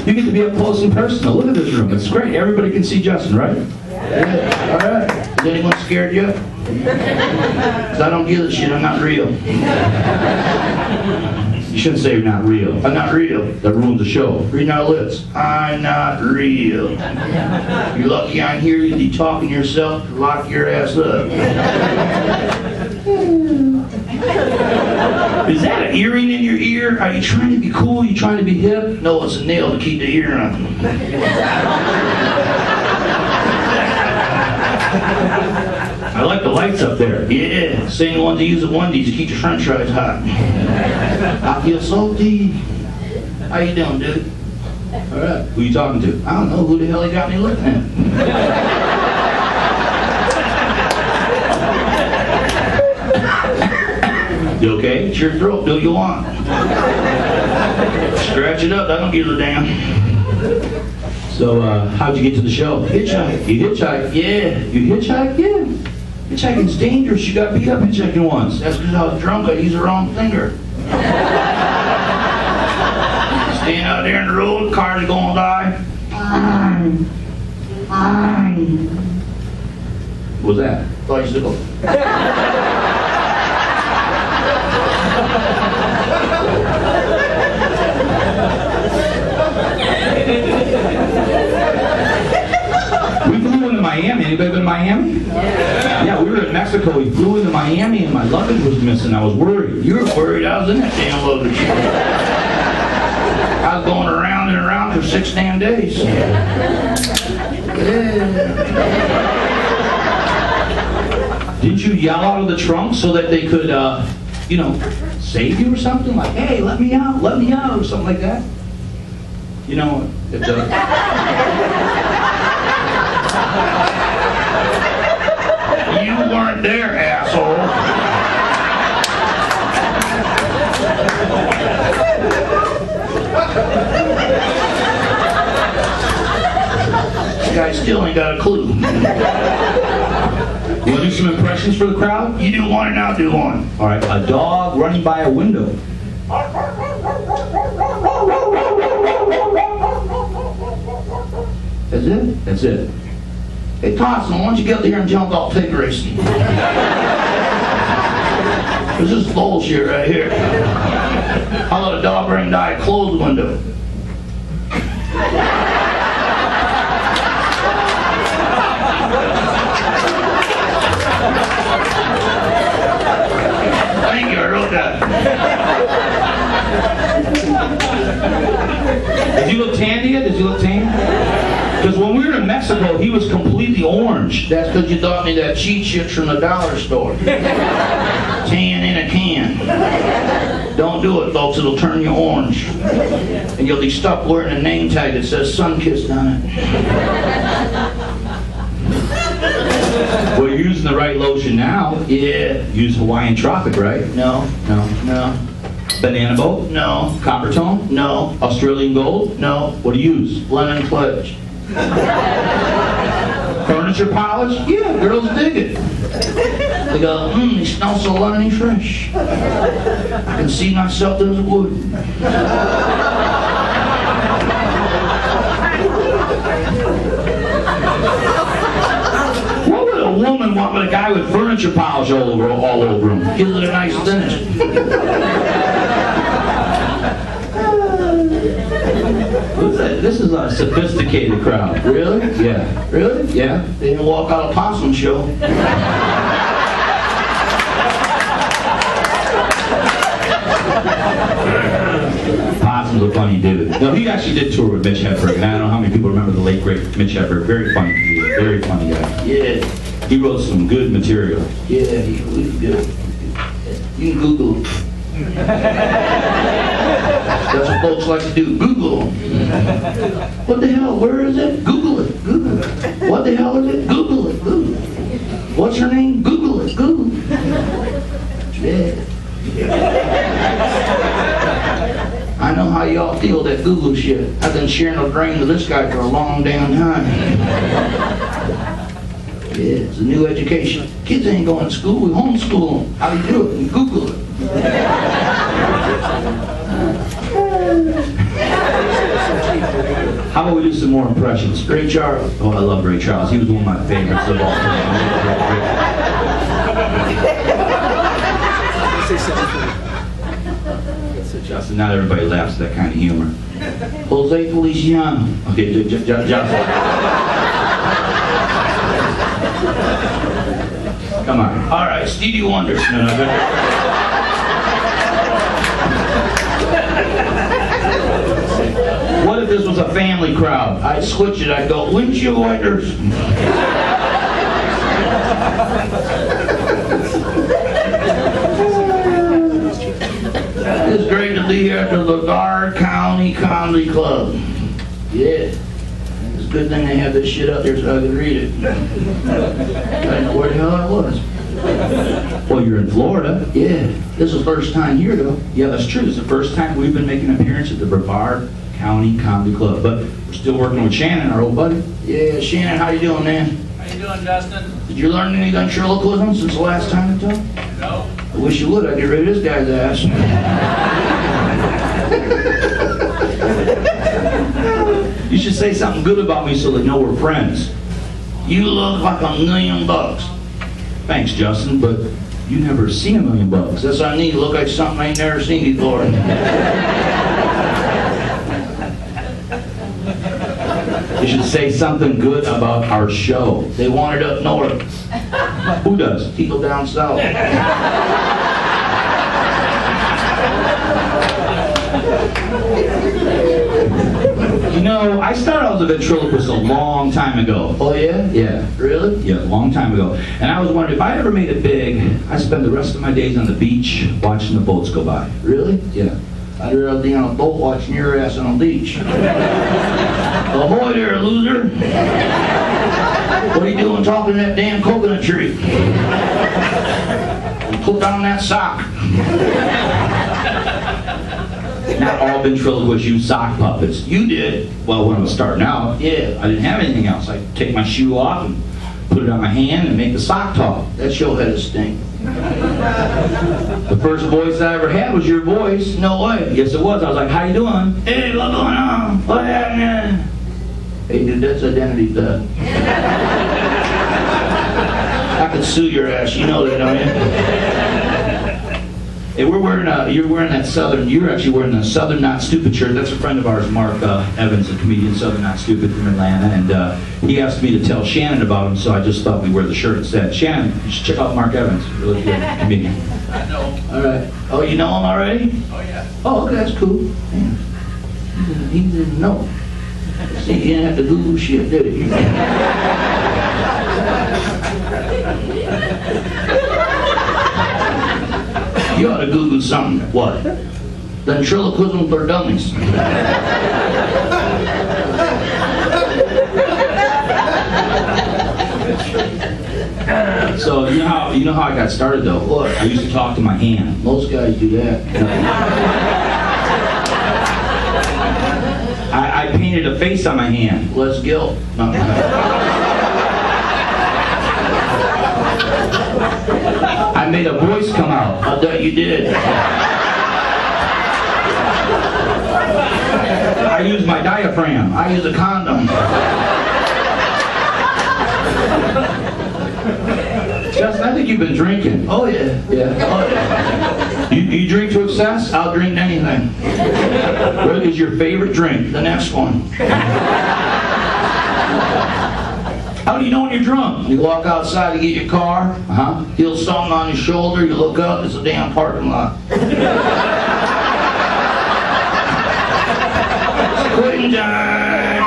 You get to be up close and personal. Look at this room. It's great. Everybody can see Justin, right? Yeah. All right. Is anyone scared yet? Because I don't give a shit. I'm not real. You shouldn't say you're not real. I'm not real. That ruins the show. Reading our lips. I'm not real. You're lucky I'm here. You'd be talking to yourself to lock your ass up. Is that an earring in your ear? Are you trying to be cool? Are you trying to be hip? No, it's a nail to keep the ear on. I like the lights up there. Yeah, same ones you use at Wendy's to keep your french fries hot. I feel salty. How you doing, dude? All right. Who you talking to? I don't know. Who the hell he got me looking at? You okay? It's your throat. Do what you want. Scratch it up. I don't give a damn. So, how'd you get to the show? Hitchhike. You hitchhike? Yeah. You hitchhike? Yeah. Hitchhiking's dangerous. You got beat up hitchhiking once. That's because I was drunk. I used the wrong finger. Staying out there in the road, cars are going by. What was that? Bicycle. We flew into Miami. Anybody been to Miami? Yeah, we were in Mexico. We flew into Miami and my luggage was missing. I was worried. You were worried. I was in that damn luggage. I was going around and around for 6 damn days. Didn't you yell out of the trunk so that they could, you know, save you or something? Like, hey, let me out, or something like that? You know, if the... You weren't there, asshole. This guy still ain't got a clue. You want to do some impressions for the crowd? You do one and I'll do one. All right, a dog running by a window. That's it? That's it. Hey, Possum, why don't you get up here and jump off pig racing? This is bullshit right here. How about a dog running by a closed window? Thank you, I wrote that. Does he look tan to you? Does he look tan? Because when we were in Mexico, he was completely orange. That's because you thought me that cheat shit from the dollar store. Tan in a can. Don't do it, folks. It'll turn you orange. And you'll be stuck wearing a name tag that says Sunkissed on it. Well, you're using the right lotion now. Yeah. Use Hawaiian Tropic, right? No. No. No. Banana Boat? No. Copper Tone? No. Australian Gold? No. What do you use? Lemon Pledge. Furniture polish? Yeah, girls dig it. They go, they smell so lemony fresh. I can see myself as wood. What would a woman want with a guy with furniture polish all over him? Gives it a nice finish. This is a sophisticated crowd. Really? Yeah. Really? Yeah. They didn't walk out of Possum show. Possum's a funny dude. No, he actually did tour with Mitch Hedberg, and I don't know how many people remember the late, great Mitch Hedberg. Very funny dude. Very funny guy. Yeah. He wrote some good material. Yeah, he really did. You can Google him. That's what folks like to do. Google. What the hell? Where is it? Google it. Google it. What the hell is it? Google it. Google it. What's her name? Google it. Google it. Yeah. I know how y'all feel that Google shit. I've been sharing a brain with this guy for a long damn time. Yeah, it's a new education. Kids ain't going to school. We homeschool them. How do you do it? We Google it. How about we do some more impressions? Ray Charles. Oh, I love Ray Charles. He was one of my favorites of all time. Justin, not everybody laughs at that kind of humor. Jose Feliciano. Okay, Justin. Come on. All right, Stevie Wonder. No, good. What if this was a family crowd? I'd switch it. I'd go, windshield wipers. It's great to be here at the BREVARD Comedy Club. Yeah. It's a good thing they have this shit up there so I could read it. I didn't know where the hell I was. Well, you're in Florida. Yeah. This is the first time here, though. Yeah, that's true. It's the first time we've been making an appearance at the BREVARD Comedy Club. But we're still working with Shannon, our old buddy. Yeah, Shannon, how you doing, man? you doing, Justin? Did you learn any ventriloquism since the last time you talked? No. I wish you would. I'd get rid of this guy's ass. You should say something good about me so they know we're friends. You look like $1,000,000. Thanks, Justin, but you never seen $1,000,000. That's what I need. Look like something I ain't never seen before. You should say something good about our show. They want it up north. Who does? People down south. You know, I started out as a ventriloquist a long time ago. Oh yeah? Yeah. Really? Yeah, a long time ago. And I was wondering, if I ever made it big, I'd spend the rest of my days on the beach watching the boats go by. Really? Yeah. I'd rather be on a boat watching your ass on a beach. Ahoy there, loser! What are you doing talking to that damn coconut tree? Put down that sock. Not all ventriloquists use sock puppets. You did. Well, when I was starting out, yeah, I didn't have anything else. I'd take my shoe off and put it on my hand and make the sock talk. That show had a stink. The first voice I ever had was your voice. No way. Yes, it was. I was like, how you doing? Hey, what's going on? What happening? Hey, dude, that's identity theft. I could sue your ass. You know that, don't you? Hey, you're actually wearing the Southern Not Stupid shirt. That's a friend of ours, Mark Evans, a comedian, Southern Not Stupid from Atlanta, and he asked me to tell Shannon about him, so I just thought we'd wear the shirt instead. Shannon, you should check out Mark Evans, really good comedian. I know. All right. Oh, you know him already? Oh, yeah. Oh, okay, that's cool. Man. He didn't know. See, he didn't have to Google shit, did he? You ought to Google something. What? Ventriloquism for dummies. So you know how I got started though? What? I used to talk to my hand. Most guys do that. I painted a face on my hand. Less guilt. No. I made a voice come out. I bet you did. I used my diaphragm. I used a condom. Justin, I think you've been drinking. Oh yeah. Yeah. Oh, yeah. You drink to excess? I'll drink anything. What is your favorite drink? The next one. How do you know when you're drunk? You walk outside to get your car, feel something on your shoulder, you look up, it's a damn parking lot. Quitting time!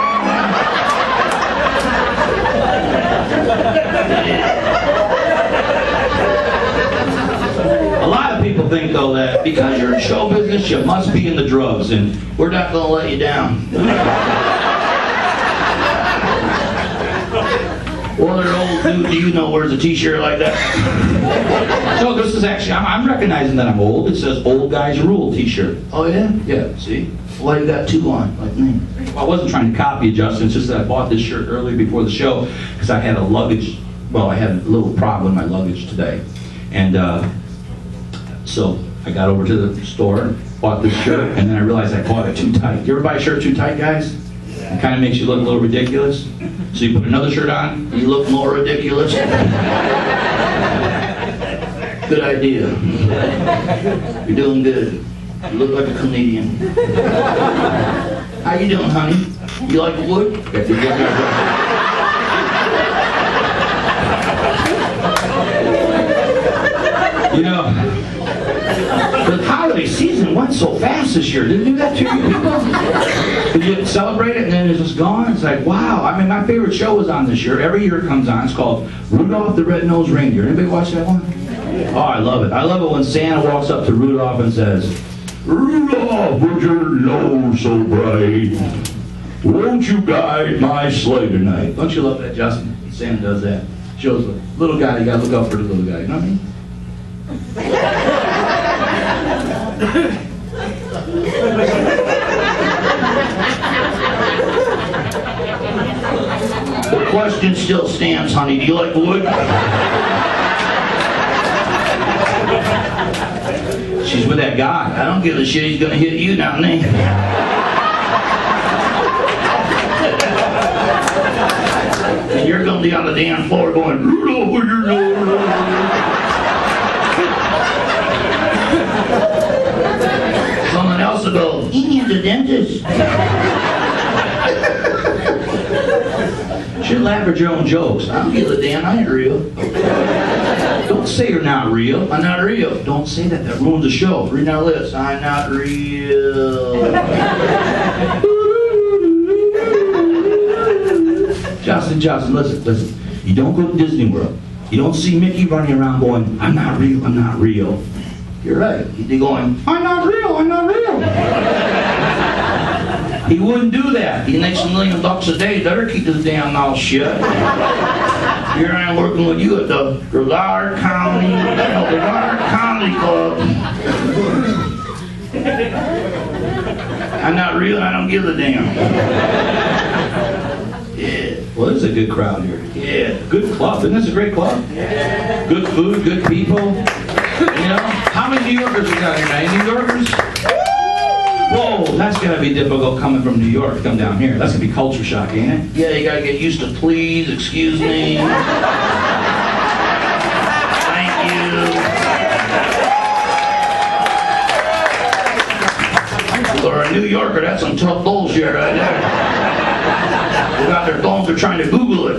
A lot of people think, though, that because you're in show business, you must be in the drugs, and we're not going to let you down. Well, they're old dude, do you know wears a t-shirt like that? So this is actually, I'm recognizing that I'm old. It says Old Guys Rule t-shirt. Oh yeah? Yeah, see? Why you got two on, like me? Well, I wasn't trying to copy you, Justin. It's just that I bought this shirt earlier before the show because I had I had a little problem with my luggage today. And so I got over to the store and bought this shirt, and then I realized I bought it too tight. You ever buy a shirt too tight, guys? It kind of makes you look a little ridiculous. So you put another shirt on, you look more ridiculous. Good idea. You're doing good. You look like a comedian. How you doing, honey? You like wood? You know, the holiday season went so fast this year. Didn't it do that to you people? Did you celebrate it and then it's just gone? It's like, wow. I mean, my favorite show was on this year. Every year it comes on. It's called Rudolph the Red-Nosed Reindeer. Anybody watch that one? Oh, I love it. I love it when Santa walks up to Rudolph and says, Rudolph, with your nose so bright, won't you guide my sleigh tonight? Don't you love that, Justin? Santa does that. Shows the little guy, you gotta look out for the little guy. You know what I mean? question still stands, honey. Do you like wood? She's with that guy. I don't give a shit. He's gonna hit you down there. And you're gonna be on the damn floor going, Rudolph, with your nose. Someone else will go, he needs a dentist. Should laugh at your own jokes. I don't give a damn. I ain't real. Don't say you're not real. I'm not real. Don't say that. That ruins the show. Read our lips. I'm not real. Justin, listen. You don't go to Disney World. You don't see Mickey running around going, I'm not real, I'm not real. You're right. He'd be going, I'm not real, I'm not real. He wouldn't do that. He makes $1 million a day. Better keep his damn mouth shut. Here I am working with you at the BREVARD Comedy Club. I'm not real, I don't give a damn. Yeah. Well, this is a good crowd here. Yeah. Good club. Isn't this a great club? Yeah. Good food, good people. You know? How many New Yorkers we got here now? Any New Yorkers? Whoa, that's gonna be difficult coming from New York to come down here. That's gonna be culture shock, ain't it? Yeah, you gotta get used to please, excuse me. Thank you. For a New Yorker, that's some tough bullshit right there. They got their phones, they're trying to Google it.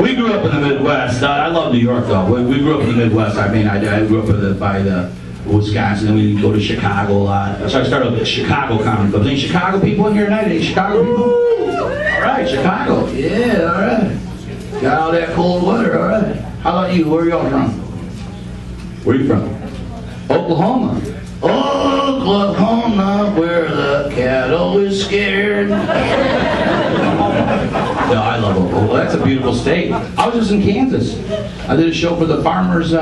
We grew up in the Midwest. I love New York, though. We grew up in the Midwest. I mean, I grew up by the Wisconsin, and we go to Chicago a lot. So I started with the Chicago Comedy Club. Any Chicago people in here tonight? Any Chicago people? All right, Chicago. Yeah, all right. Got all that cold weather, all right. How about you? Where are y'all from? Where are you from? Oklahoma. Oklahoma, where the cattle is scared. No, I love Oklahoma. Well, that's a beautiful state. I was just in Kansas. I did a show for the farmers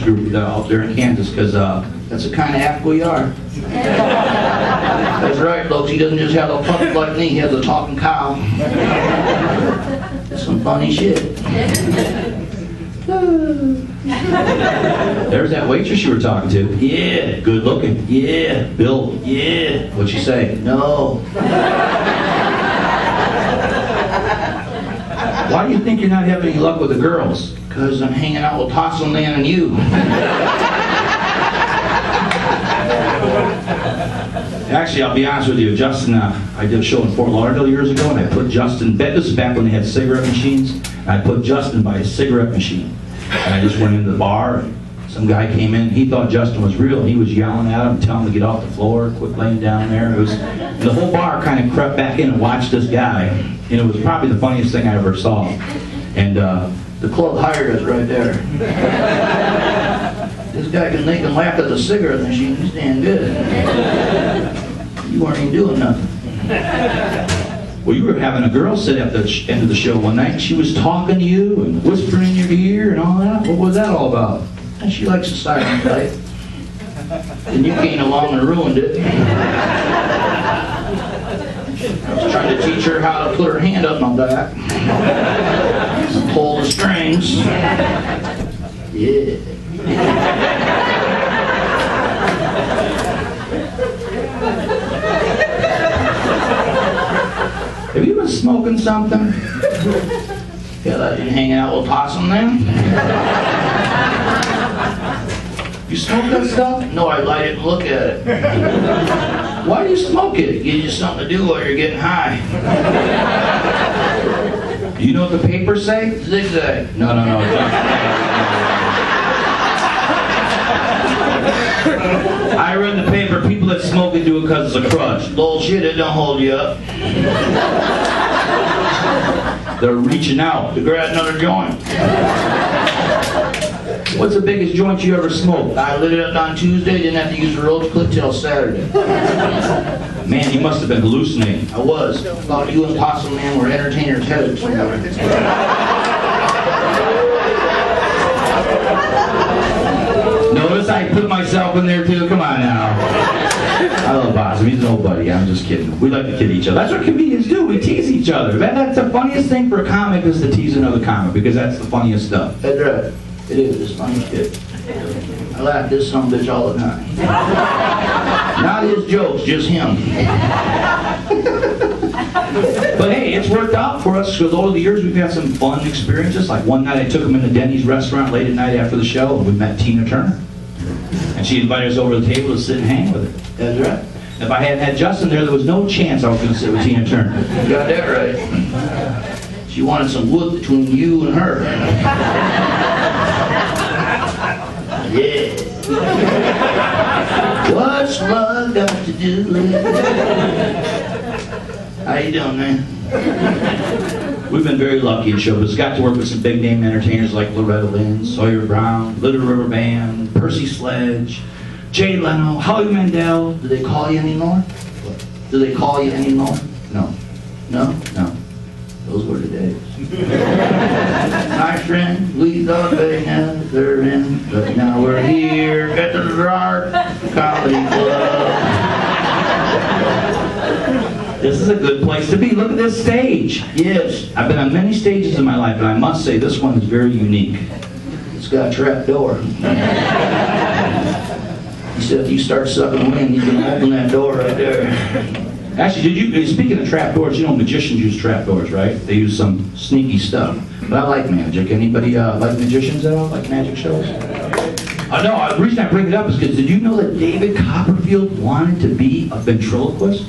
group out there in Kansas, because that's the kind of act we are. That's right, folks. He doesn't just have a puppet like me. He has a talking cow. That's some funny shit. There's that waitress you were talking to. Yeah, good looking. Yeah, built. Yeah. What'd she say? No. Why do you think you're not having any luck with the girls? Because I'm hanging out with Possum Man and you. Actually, I'll be honest with you, Justin, I did a show in Fort Lauderdale years ago, and I put Justin, this is back when they had cigarette machines, and I put Justin by a cigarette machine. And I just went into the bar, and some guy came in, he thought Justin was real, and he was yelling at him, telling him to get off the floor, quit laying down there. The whole bar kind of crept back in and watched this guy, and it was probably the funniest thing I ever saw. And the club hired us right there. This guy can make them laugh at the cigarette machine, he's damn good. You weren't even doing nothing. Well, you were having a girl sit at the end of the show one night, and she was talking to you and whispering in your ear and all that. What was that all about? And she likes the silent type. And you came along and ruined it. I was trying to teach her how to put her hand up my back and pull the strings. Yeah. Have you been smoking something? Yeah, that you hanging out with Possum then? You smoke that stuff? No, I light it and look at it. Why do you smoke it? It gives you something to do while you're getting high. You know what the papers say? Zigzag. No. I read the paper, people that smoke it do it because it's a crutch. Bullshit, it don't hold you up. They're reaching out to grab another joint. What's the biggest joint you ever smoked? I lit it up on Tuesday, didn't have to use a roach clip till Saturday. Man, you must have been hallucinating. I was. Thought you and Possum Man were entertainers headed somewhere. Notice I I put myself in there too? Come on now. I love Possum. He's nobody. I'm just kidding. We like to kid each other. That's what comedians do. We tease each other. That's the funniest thing for a comic is to tease another comic because that's the funniest stuff. That's right. It is. It's funny shit. I laugh at this son of a bitch all the time. Not his jokes, just him. But hey, it's worked out for us because over the years we've had some fun experiences. Like one night I took him into Denny's restaurant late at night after the show and we met Tina Turner. And she invited us over to the table to sit and hang with her. That's right. If I hadn't had Justin there was no chance I was going to sit with Tina Turner. You got that right. She wanted some wood between you and her. Yeah. What's love got to do with it? How you doing, man? We've been very lucky in show business. Got to work with some big name entertainers like Loretta Lynn, Sawyer Brown, Little River Band, Percy Sledge, Jay Leno, Howie Mandel. Do they call you anymore? Do they call you anymore? No. No? No. Those were the days. My friend, we thought they never end, but now we're here at the BREVARD Comedy Club. This is a good place to be. Look at this stage. Yes, I've been on many stages in my life, and I must say this one is very unique. it's got a trap door. He said if you start sucking wind, he's gonna open that door right there. Actually, speaking of trap doors, you know magicians use trap doors, right? They use some sneaky stuff. But I like magic. Anybody like magicians at all? Like magic shows? No, the reason I bring it up is because did you know that David Copperfield wanted to be a ventriloquist?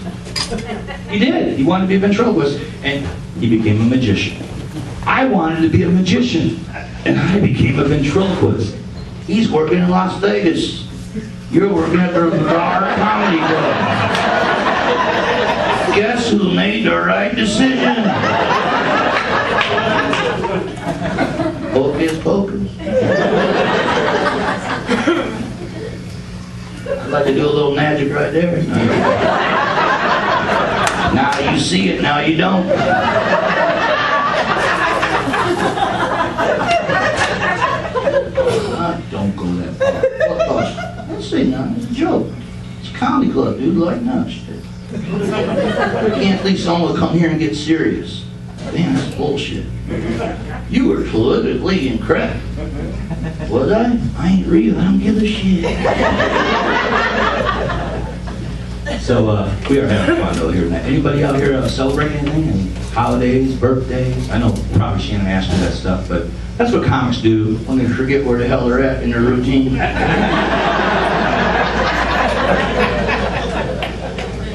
He did. He wanted to be a ventriloquist, and he became a magician. I wanted to be a magician, and I became a ventriloquist. He's working in Las Vegas. You're working at the BREVARD Comedy Club. Guess who made the right decision? Hocus pocus. I'd like to do a little magic right there. Now you see it, now you don't. Don't go that far. Let's see now, it's a joke. It's a comedy club, dude, like no shit. Can't think someone will come here and get serious. Man, that's bullshit. You were politically incorrect. Was I? I ain't real, I don't give a shit. So we are having fun though here tonight. Anybody out here celebrating anything? Any holidays, birthdays? I know probably Shannon asked me that stuff, but that's what comics do. When they forget where the hell they're at in their routine.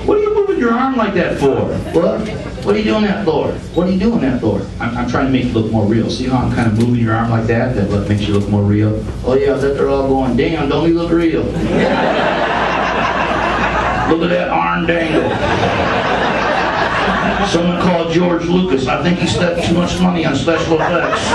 What are you moving your arm like that for? What? What are you doing that for? What are you doing that for? I'm trying to make you look more real. See how I'm kind of moving your arm like that? That makes you look more real. Oh yeah, I bet they're all going, damn, don't he look real? Look at that arm dangle. Someone called George Lucas. I think he spent too much money on special effects.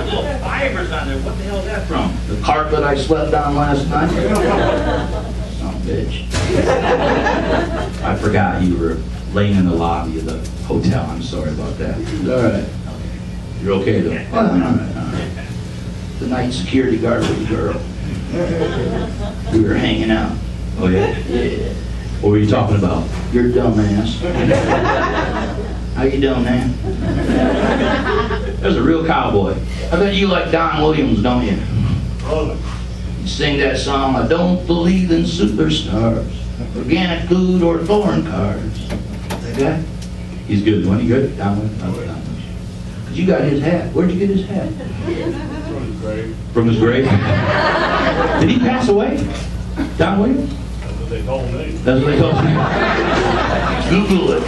Little fibers on there. What the hell is that from? The carpet I slept on last night. Son of a bitch. I forgot you were laying in the lobby of the hotel. I'm sorry about that. All right. You're okay though? Well, all right. The night security guard was a girl. We were hanging out. Oh yeah? Yeah. What were you talking about? You're a dumbass. How you doing, man? There's a real cowboy. I bet you like Don Williams, don't you? You sing that song, I don't believe in superstars, organic food or foreign cars. That guy? He's good. Wasn't he good? Don Williams? Because you got his hat. Where'd you get his hat? From his grave? Did he pass away? Don Williams? That's what they told me. That's what they told me. Google it.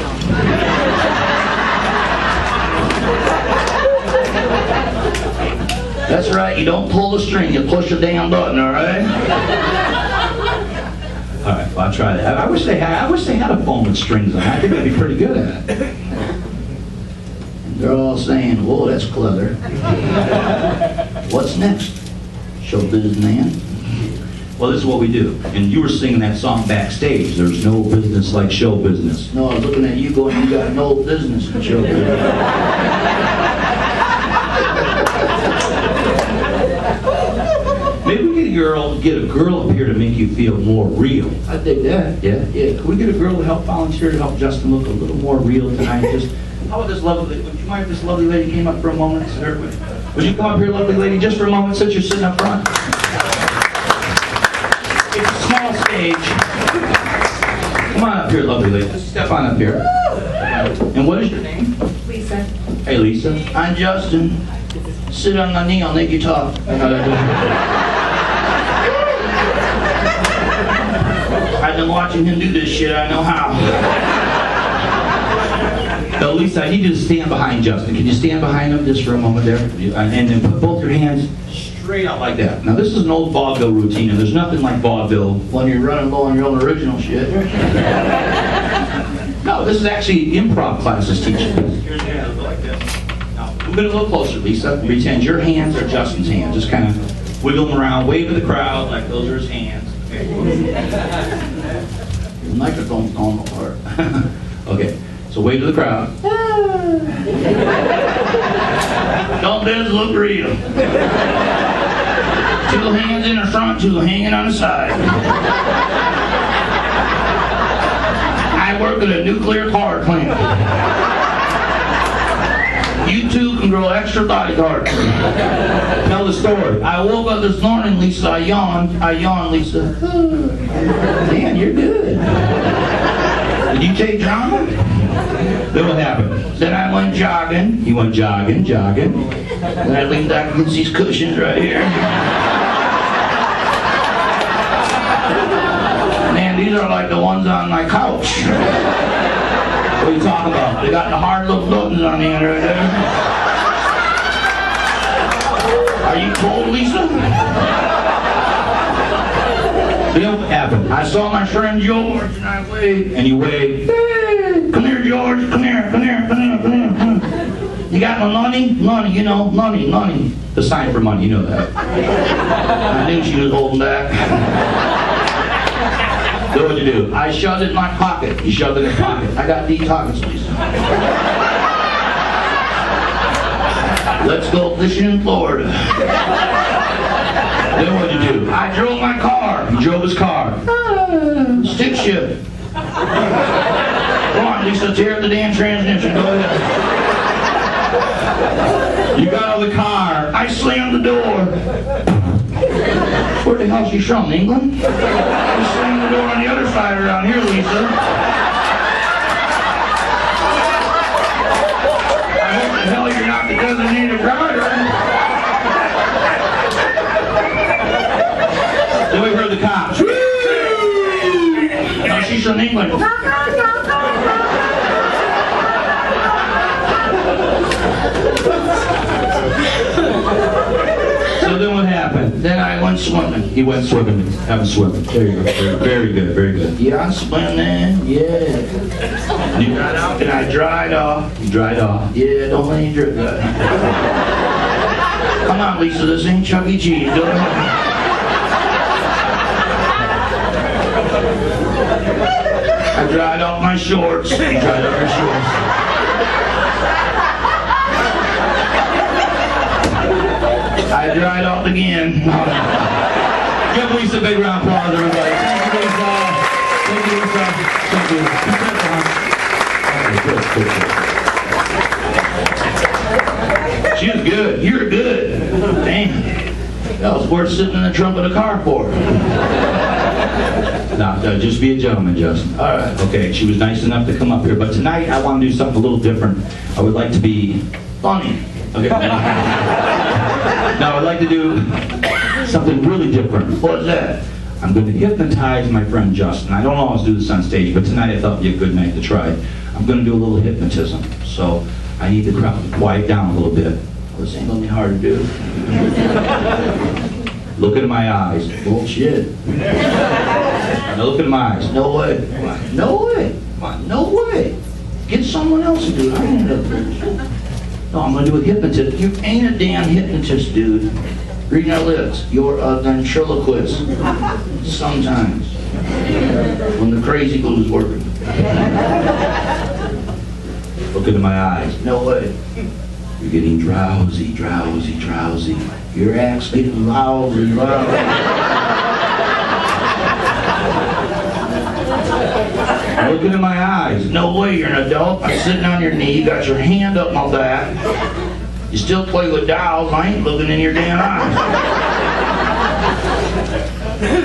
That's right, you don't pull the string, you push the damn button, all right? All right, well, I'll try that. I wish they had a phone with strings on it. I think I'd be pretty good at it. They're all saying, whoa, that's clever. What's next? Show business man. Well, this is what we do. And you were singing that song backstage. There's no business like show business. No, I was looking at you going, you got no business in show business. Maybe we get a girl up here to make you feel more real. I dig that. Yeah? Yeah. Could we get a girl to help volunteer to help Justin look a little more real tonight? Just, how about this lovely, would you mind if this lovely lady came up for a moment? Sir? Would you come up here, lovely lady, just for a moment since you're sitting up front? It's a small stage. Come on up here, lovely lady. Just step on up here. And what is your name? Lisa. Hey, Lisa. I'm Justin. Sit on my knee, I'll make you talk. I've been watching him do this shit, I know how. Now, Lisa, I need you to stand behind Justin. Can you stand behind him just for a moment there? And then put both your hands straight out like that. Now, this is an old vaudeville routine, and there's nothing like vaudeville. When you're running low on your own original shit. No, this is actually improv classes teaching. Here's your hands, go like this. Now, move it a little closer, Lisa. Pretend your hands are Justin's hands. Just kind of wiggle them around, wave to the crowd like those are his hands. Okay. The microphone's falling apart. Okay, so wave to the crowd. Don't this look real? Two hands in the front, two hanging on the side. I work at a nuclear power plant. You two can grow extra bodyguards. Tell the story. I woke up this morning, Lisa. I yawned, Lisa. Man, you're good. Did you take drama? Then what happened? Then I went jogging. You went jogging. And I leaned back against these cushions right here. Man, these are like the ones on my couch. What are you talking about? They got the hard little buttons on the end right there. Are you cold, Lisa? Then what happened? I saw my friend George and I waved. And you waved. Hey, come here, George. Come here. You got my money? Money, you know, money. The sign for money, you know that. I knew she was holding back. Then what'd you do? I shoved it in my pocket. You shoved it in your pocket. I got detox, Lisa. Let's go fishing in Florida. Then what'd you do? I drove my car. You drove his car. Stick shift. Come on, Lisa, tear up the damn transmission. Go ahead. You got out of the car. I slammed the door. Where the hell is she from, England? I slammed the door on the other side around here, Lisa. I hope the hell you're not the designated driver. Then we heard the cops. No, she's from England. So then what happened? Then I went swimming. He went swimming. Have a swim. There you go. Very good. Yeah, I'm swimming. Yeah. You got out And I dried off. You dried off. Yeah, don't let me drip that. Come on, Lisa, this ain't Chuck E. Cheese. Do it. I dried off my shorts. You dried off your shorts. I dried off again. Give Lisa a big round of applause, everybody. Thank you, Lisa. Thank you. She was good. You're good. Damn. That was worth sitting in the trunk of the car for. Now, just be a gentleman, Justin. All right. Okay, she was nice enough to come up here, but tonight I want to do something a little different. I would like to be Funny. okay. Now I'd like to do something really different. What's that? I'm going to hypnotize my friend Justin. I don't always do this on stage, but tonight I thought it'd be a good night to try. I'm going to do a little hypnotism, so I need the crowd to quiet down a little bit. Well, this ain't gonna be hard to do. Look into my eyes. Bullshit. Now look into my eyes. No way. No way. No way. Get someone else to do it. I ain't no. No, I'm gonna do a hypnotist. You ain't a damn hypnotist, dude. Reading our lips. You're a ventriloquist. Sometimes. When the crazy glue's working. Look into my eyes. No way. You're getting drowsy, drowsy, drowsy. Your act's getting louder and louder. Look into my eyes. No way, you're an adult. I'm sitting on your knee, you got your hand up my back. You still play with dolls, I ain't looking in your damn eyes.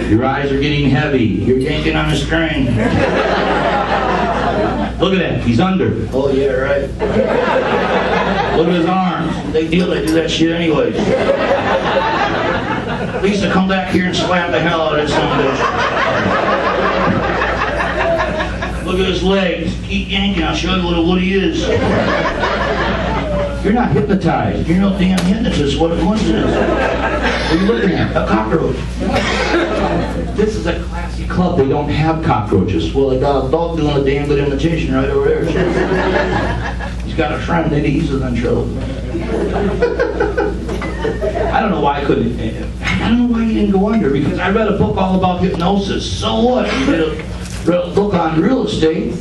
Your eyes are getting heavy. You're yanking on a string. Look at that, he's under. Oh yeah, right. Look at his arms. Big deal, they do that shit anyways. At least I come back here and slap the hell out of this son of a bitch. Look at his legs. Keep yanking, I'll show you what he is. You're not hypnotized. You're no damn hypnotist, what a coincidence. What are you looking at? A cockroach. This is a classy club. They don't have cockroaches. Well, I got a dog doing a damn good imitation right over there. He's got a friend, maybe he's a ventriloquist. I don't know why I couldn't. I don't know why you didn't go under, because I read a book all about hypnosis. So what? You did a book on real estate.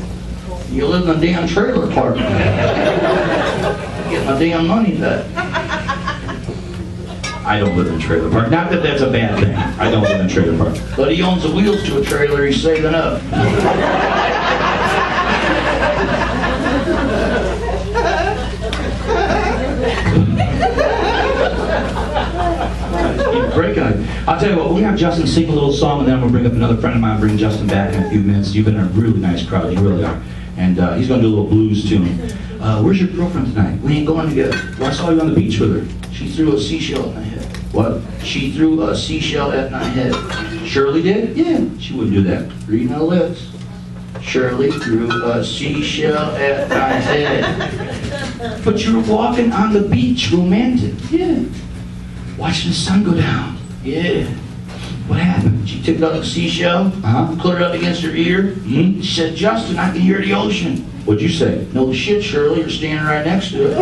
You live in a damn trailer park. Get my damn money back. I don't live in a trailer park. Not that that's a bad thing. I don't live in a trailer park. But he owns the wheels to a trailer, he's saving up. Keep breaking it. I'll tell you what, we have Justin sing a little song, and then we'll bring up another friend of mine, bring Justin back in a few minutes. You've been a really nice crowd, you really are. And he's going to do a little blues tune. Where's your girlfriend tonight? We ain't going together. Well, I saw you on the beach with her. She threw a seashell at my head. What? She threw a seashell at my head. Shirley did? Yeah. She wouldn't do that. Reading her lips. Shirley threw a seashell at my head. But you were walking on the beach, romantic. Yeah. Watching the sun go down. Yeah. What happened? She took out the seashell, Uh-huh. put it up against her ear. Hmm? She said, Justin, I can hear the ocean. What'd you say? No shit, Shirley, you're standing right next to it.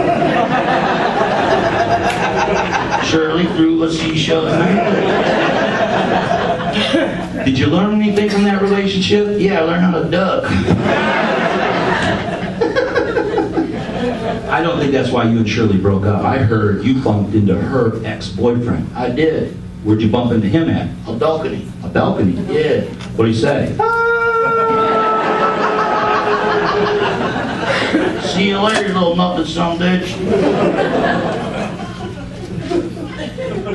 Shirley threw a seashell at my head. Did you learn anything from that relationship? Yeah, I learned how to duck. I don't think that's why you and Shirley broke up. I heard you bumped into her ex-boyfriend. I did. Where'd you bump into him at? A balcony. A balcony? Yeah. What'd he say? See you later, little muppet son of a bitch.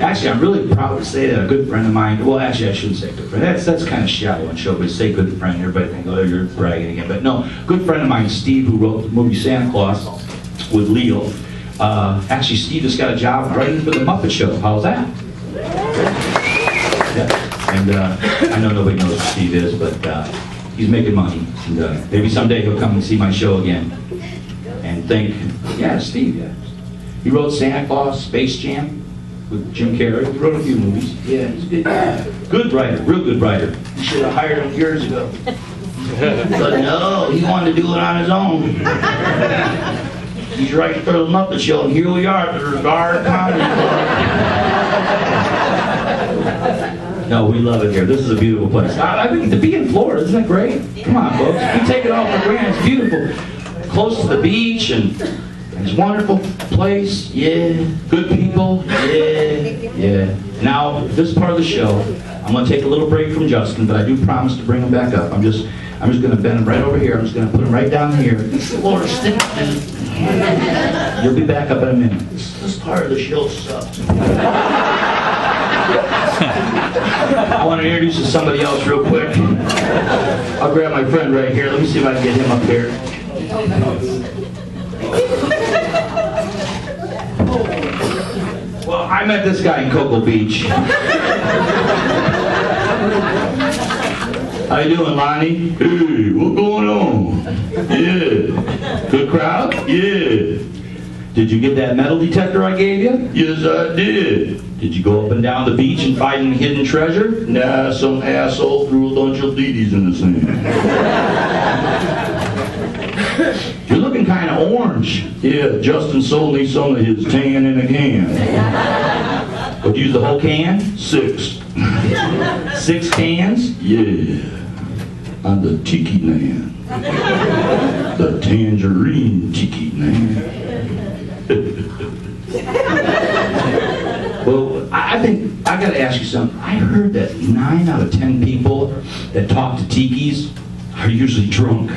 Actually, I'm really proud to say that a good friend of mine, well, actually, I shouldn't say good friend. That's kind of shallow and show, but say good friend, everybody thinks, oh, you're bragging again. But no, good friend of mine, Steve, who wrote the movie Santa Claus with Leo. Actually, Steve just got a job writing for the Muppet Show. How's that? Yeah. And I know nobody knows who Steve is, but he's making money. And maybe someday he'll come and see my show again and think, yeah, Steve, yeah. He wrote Santa Claus, Space Jam with Jim Carrey. He wrote a few movies. Yeah, he's a good guy. Good writer, real good writer. You should have hired him years ago. But no, he wanted to do it on his own. He's writing for the Muppet Show, and here we are at the BREVARD Comedy Club. No, we love it here. This is a beautiful place. I mean, to be in Florida, isn't that great? Come on, folks. We take it all for granted. It's beautiful. Close to the beach, and it's a wonderful place. Yeah. Good people. Yeah. Yeah. Now, this part of the show, I'm going to take a little break from Justin, but I do promise to bring him back up. I'm just going to bend him right over here. I'm just going to put him right down here. Florida stinks, dude. You'll be back up in a minute. This part of the show sucks. I want to introduce you to somebody else real quick. I'll grab my friend right here. Let me see if I can get him up here. Well, I met this guy in Cocoa Beach. How you doing, Lonnie? Hey, what's going on? Yeah. Good crowd? Yeah. Did you get that metal detector I gave you? Yes, I did. Did you go up and down the beach and find any hidden treasure? Nah, some asshole threw a bunch of DDs in the sand. You're looking kind of orange. Yeah, Justin sold me some of his tan in a can. Would you use the whole can? 6. 6 cans? Yeah. I'm the tiki man. The tangerine tiki man. Well, I think, I gotta ask you something. I heard that 9 out of 10 people that talk to tikis are usually drunk.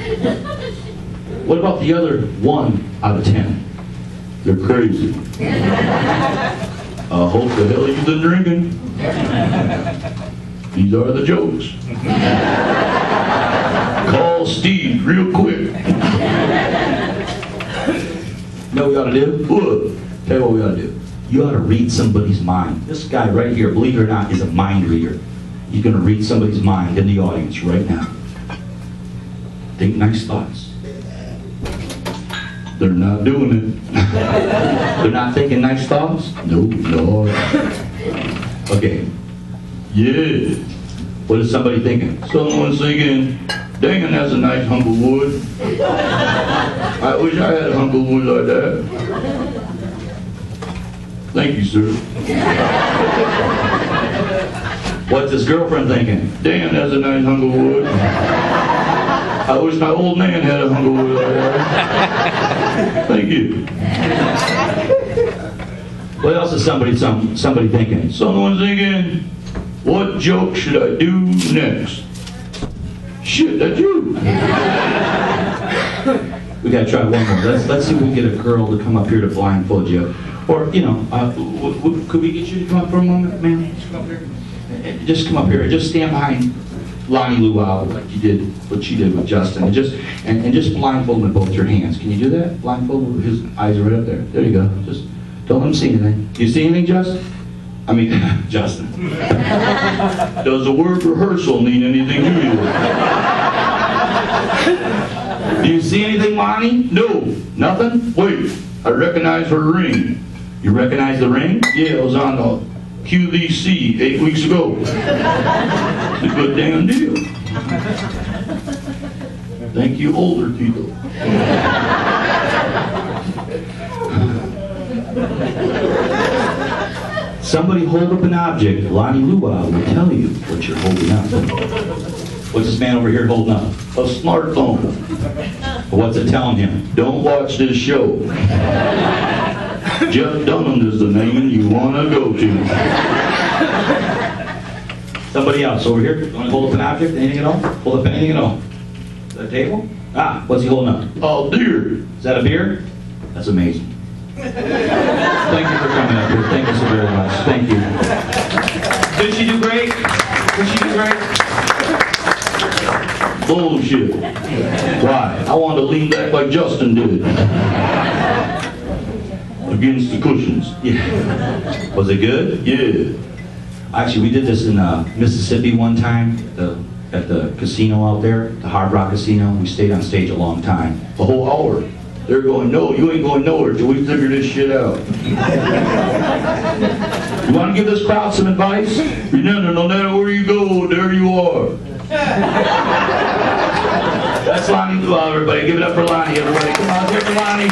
What about the other 1 out of 10? They're crazy. I hope the hell you've been drinking. These are the jokes. Call Steve real quick. You know what we ought to do? What? Tell you what we ought to do. You ought to read somebody's mind. This guy right here, believe it or not, is a mind reader. He's going to read somebody's mind in the audience right now. Think nice thoughts. They're not doing it. They're not thinking nice thoughts? Nope, no. Okay. Yeah. What is somebody thinking? Someone's thinking, dang, that's a nice hunk of wood. I wish I had a hunk of wood like that. Thank you, sir. What's his girlfriend thinking? Damn, that's a nice hunk of wood. I wish my old man had a hunk of wood like that. Thank you. What else is somebody thinking? Someone's thinking, what joke should I do next? Shit, that's you. We gotta try one more. Let's see if we can get a girl to come up here to blindfold you. Or, you know, could we get you to come up for a moment, ma'am? Just come up here. Just stand behind Lonnie Luau like you did, what she did with Justin. And just blindfold him with both your hands. Can you do that? Blindfold, his eyes are right up there. There you go. Just don't let him see anything. Do you see anything, Justin? I mean, Justin. Does the word rehearsal mean anything to you? Do you see anything, Lonnie? No, nothing? Wait, I recognize her ring. You recognize the ring? Yeah, it was on the QVC 8 weeks ago. It's a good damn deal. Thank you, older people. Somebody hold up an object. Lonnie Luau will tell you what you're holding up. What's this man over here holding up? A smartphone. What's it telling him? Don't watch this show. Jeff Dunham is the name you want to go to. Somebody else over here. You want to hold up an object? Anything at all? Hold up anything at all? Is that a table? Ah, what's he holding up? Oh, dear. Is that a beer? That's amazing. Thank you for coming up here. Thank you so very much. Thank you. Did she do great? Did she do great? Bullshit. Why? I wanted to lean back like Justin did. Against the cushions. Yeah. Was it good? Yeah. Actually, we did this in Mississippi one time, at the casino out there, the Hard Rock Casino. We stayed on stage a long time. A whole hour. They're going, no, you ain't going nowhere till we figure this shit out. You want to give this crowd some advice? Remember, no matter where you go, there you are. That's Lonnie Luau, everybody. Give it up for Lonnie, everybody. Come on, give it for Lonnie.